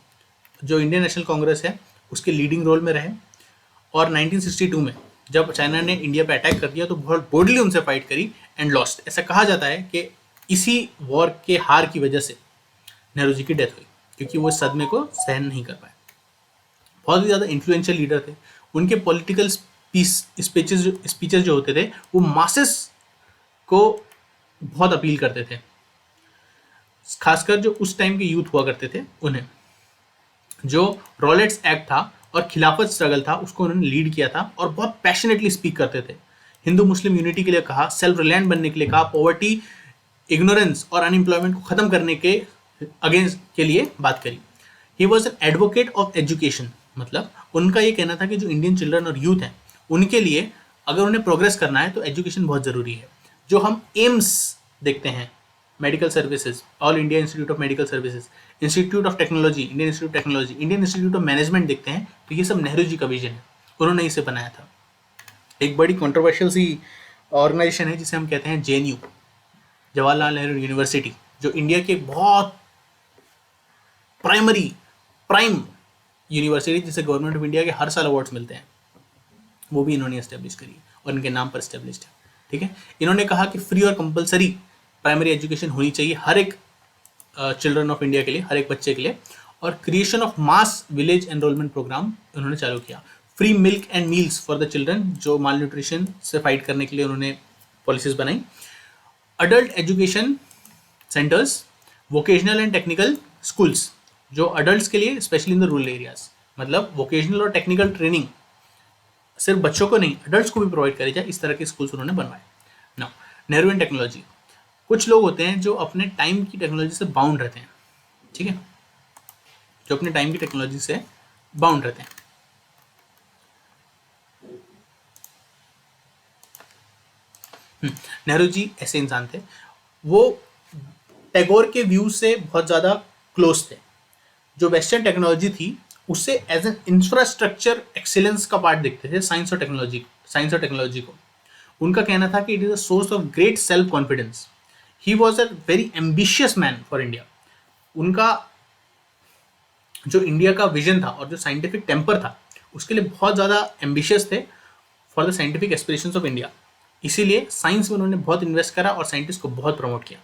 A: जो इंडियन नेशनल कांग्रेस है उसके लीडिंग रोल में रहे और 1962 में जब चाइना ने इंडिया पे अटैक कर दिया तो बहुत बोल्डली उनसे फाइट करी एंड लॉस्ट। ऐसा कहा जाता है कि इसी वॉर के हार की वजह से नेहरू जी की डेथ हुई, क्योंकि वो सदमे को सहन नहीं कर पाए। बहुत ही ज़्यादा इन्फ्लुएंशियल लीडर थे। उनके पॉलिटिकल स्पीचेस जो होते थे वो मासेस को बहुत अपील करते थे, खासकर जो उस टाइम के यूथ हुआ करते थे उन्हें। जो रॉलेट्स एक्ट था और खिलाफत स्ट्रगल था उसको उन्होंने लीड किया था और बहुत पैशनेटली स्पीक करते थे। हिंदू मुस्लिम यूनिटी के लिए कहा, सेल्फ रिलायंट बनने के लिए कहा, पॉवर्टी, इग्नोरेंस और अनएम्प्लॉयमेंट को खत्म करने के अगेंस्ट के लिए बात करी। ही was an advocate of education, मतलब उनका ये कहना था कि जो इंडियन चिल्ड्रन और यूथ हैं उनके लिए अगर उन्हें प्रोग्रेस करना है तो एजुकेशन बहुत ज़रूरी है। जो हम एम्स देखते हैं, medical services, all India institute of medical services, institute of technology, Indian institute of technology, Indian institute of management देखते हैं, तो ये सब नेहरू जी का विजन है, उन्होंने इसे बनाया था। एक बड़ी कंट्रोवर्शियल सी ऑर्गेनाइजेशन है जिसे हम कहते हैं JNU, जवाहरलाल नेहरू यूनिवर्सिटी, जो इंडिया के बहुत प्राइम यूनिवर्सिटी जिसे गवर्नमेंट ऑफ इंडिया के हर साल अवार्ड्स मिलते हैं, वो भी इन्होंने एस्टेब्लिश करी और इनके नाम पर एस्टेब्लिश्ड है। ठीक है, इन्होंने कहा कि फ्री और कंपलसरी प्राइमरी एजुकेशन होनी चाहिए हर एक चिल्ड्रन ऑफ इंडिया के लिए, हर एक बच्चे के लिए। और creation of mass village enrolment programme उन्होंने चालू किया। Free milk and meals for the children, जो माल न्यूट्रिशन से फाइट करने के लिए उन्होंने पॉलिसीज बनाई। Adult education centres, vocational and technical schools, जो अडल्ट के लिए specially in the rural areas, मतलब वोकेशनल और टेक्निकल ट्रेनिंग सिर्फ बच्चों को नहीं अडल्ट्स को भी प्रोवाइड करी जाए, इस तरह के स्कूल्स उन्होंने बनवाए। नाउ नेहरू एंड टेक्नोलॉजी, कुछ लोग होते हैं जो अपने टाइम की टेक्नोलॉजी से बाउंड रहते हैं। ठीक है, जो अपने टाइम की टेक्नोलॉजी से बाउंड रहते हैं। नेहरू जी ऐसे इंसान थे, वो टैगोर के व्यू से बहुत ज़्यादा क्लोज थे। जो वेस्टर्न टेक्नोलॉजी थी उससे एज एन इंफ्रास्ट्रक्चर एक्सीलेंस का पार्ट देखते थे, साइंस और टेक्नोलॉजी को। उनका कहना था कि it is a source of great self confidence. He was a very ambitious man for India. उनका जो इंडिया का विजन था और जो साइंटिफिक टेम्पर था उसके लिए बहुत ज़्यादा एम्बिशियस थे for the scientific aspirations of India. इसीलिए साइंस में उन्होंने बहुत इन्वेस्ट करा और साइंटिस्ट को बहुत प्रमोट किया।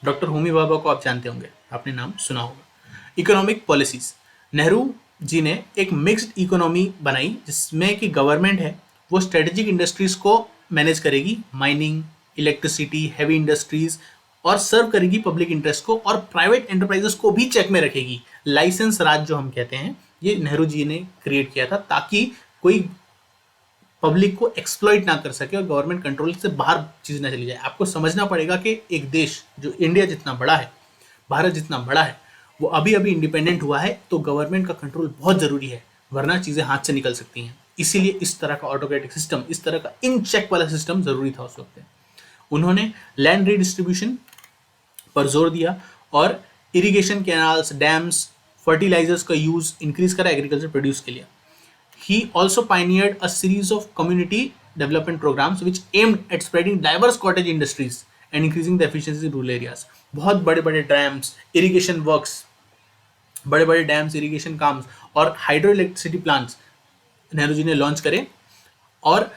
A: डॉक्टर होमी भाभा को आप जानते होंगे, आपने नाम सुना होगा। इकोनॉमिक पॉलिसीज, नेहरू जी ने एक मिक्स्ड इकोनॉमी बनाई जिसमें कि गवर्नमेंट है वो स्ट्रेटेजिक इंडस्ट्रीज को मैनेज करेगी, माइनिंग, इलेक्ट्रिसिटी, हैवी इंडस्ट्रीज, और सर्व करेगी पब्लिक इंटरेस्ट को, और प्राइवेट एंटरप्राइजेस को भी चेक में रखेगी। लाइसेंस राज जो हम कहते हैं, ये नेहरू जी ने क्रिएट किया था ताकि कोई पब्लिक को एक्सप्लॉइट ना कर सके और गवर्नमेंट कंट्रोल से बाहर चीज़ ना चली जाए। आपको समझना पड़ेगा कि एक देश जो इंडिया जितना बड़ा है, भारत जितना बड़ा है, वो अभी अभी इंडिपेंडेंट हुआ है, तो गवर्नमेंट का कंट्रोल बहुत ज़रूरी है, वरना चीज़ें हाथ से निकल सकती हैं। इसीलिए इस तरह का ऑटोक्रेटिक सिस्टम, इस तरह का इन चेक वाला सिस्टम ज़रूरी था उस वक्त। उन्होंने लैंड रीडिस्ट्रीब्यूशन पर जोर दिया और इरिगेशन, कैनाल्स, डैम्स, फर्टिलाइजर्स का यूज़ इंक्रीज करा एग्रीकल्चर प्रोड्यूस के लिए। He also pioneered a series of community development programs which aimed at spreading diverse cottage industries and increasing the efficiency in rural areas. बहुत बड़े बड़े डैम्स, इरिगेशन वर्क्स बड़े बड़े डैम्स, इरिगेशन काम्स और hydro electricity plants Nehru ji ने लॉन्च करे। और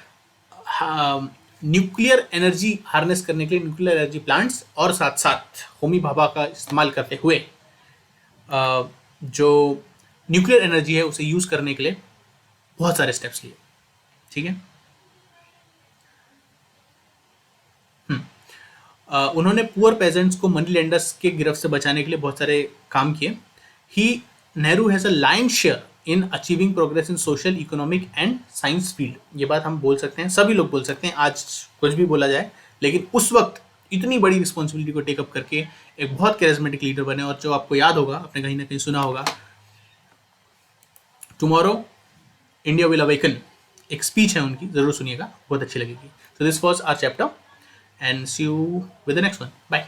A: न्यूक्लियर एनर्जी हार्नेस करने के लिए न्यूक्लियर एनर्जी प्लांट्स और साथ साथ होमी भाभा का इस्तेमाल करते हुए जो न्यूक्लियर एनर्जी है उसे यूज़ करने के लिए बहुत सारे स्टेप्स लिए। ठीक है। उन्होंने पुअर पेजेंट्स को मनी लेंडर्स के गिरफ्त से बचाने के लिए बहुत सारे काम किए। He Nehru has a lion share in achieving progress in social, economic and science field. ये बात हम बोल सकते हैं, सभी लोग बोल सकते हैं, आज कुछ भी बोला जाए, लेकिन उस वक्त इतनी बड़ी रिस्पॉन्सिबिलिटी को टेकअप करके एक बहुत कैरिज्मेटिक लीडर बने। और जो आपको याद होगा, आपने कहीं ना कहीं सुना होगा, टुमारो इंडिया विल अवेकन, एक स्पीच है उनकी, जरूर सुनिएगा, बहुत अच्छी लगेगी। So this was our chapter and see you with the next one. Bye.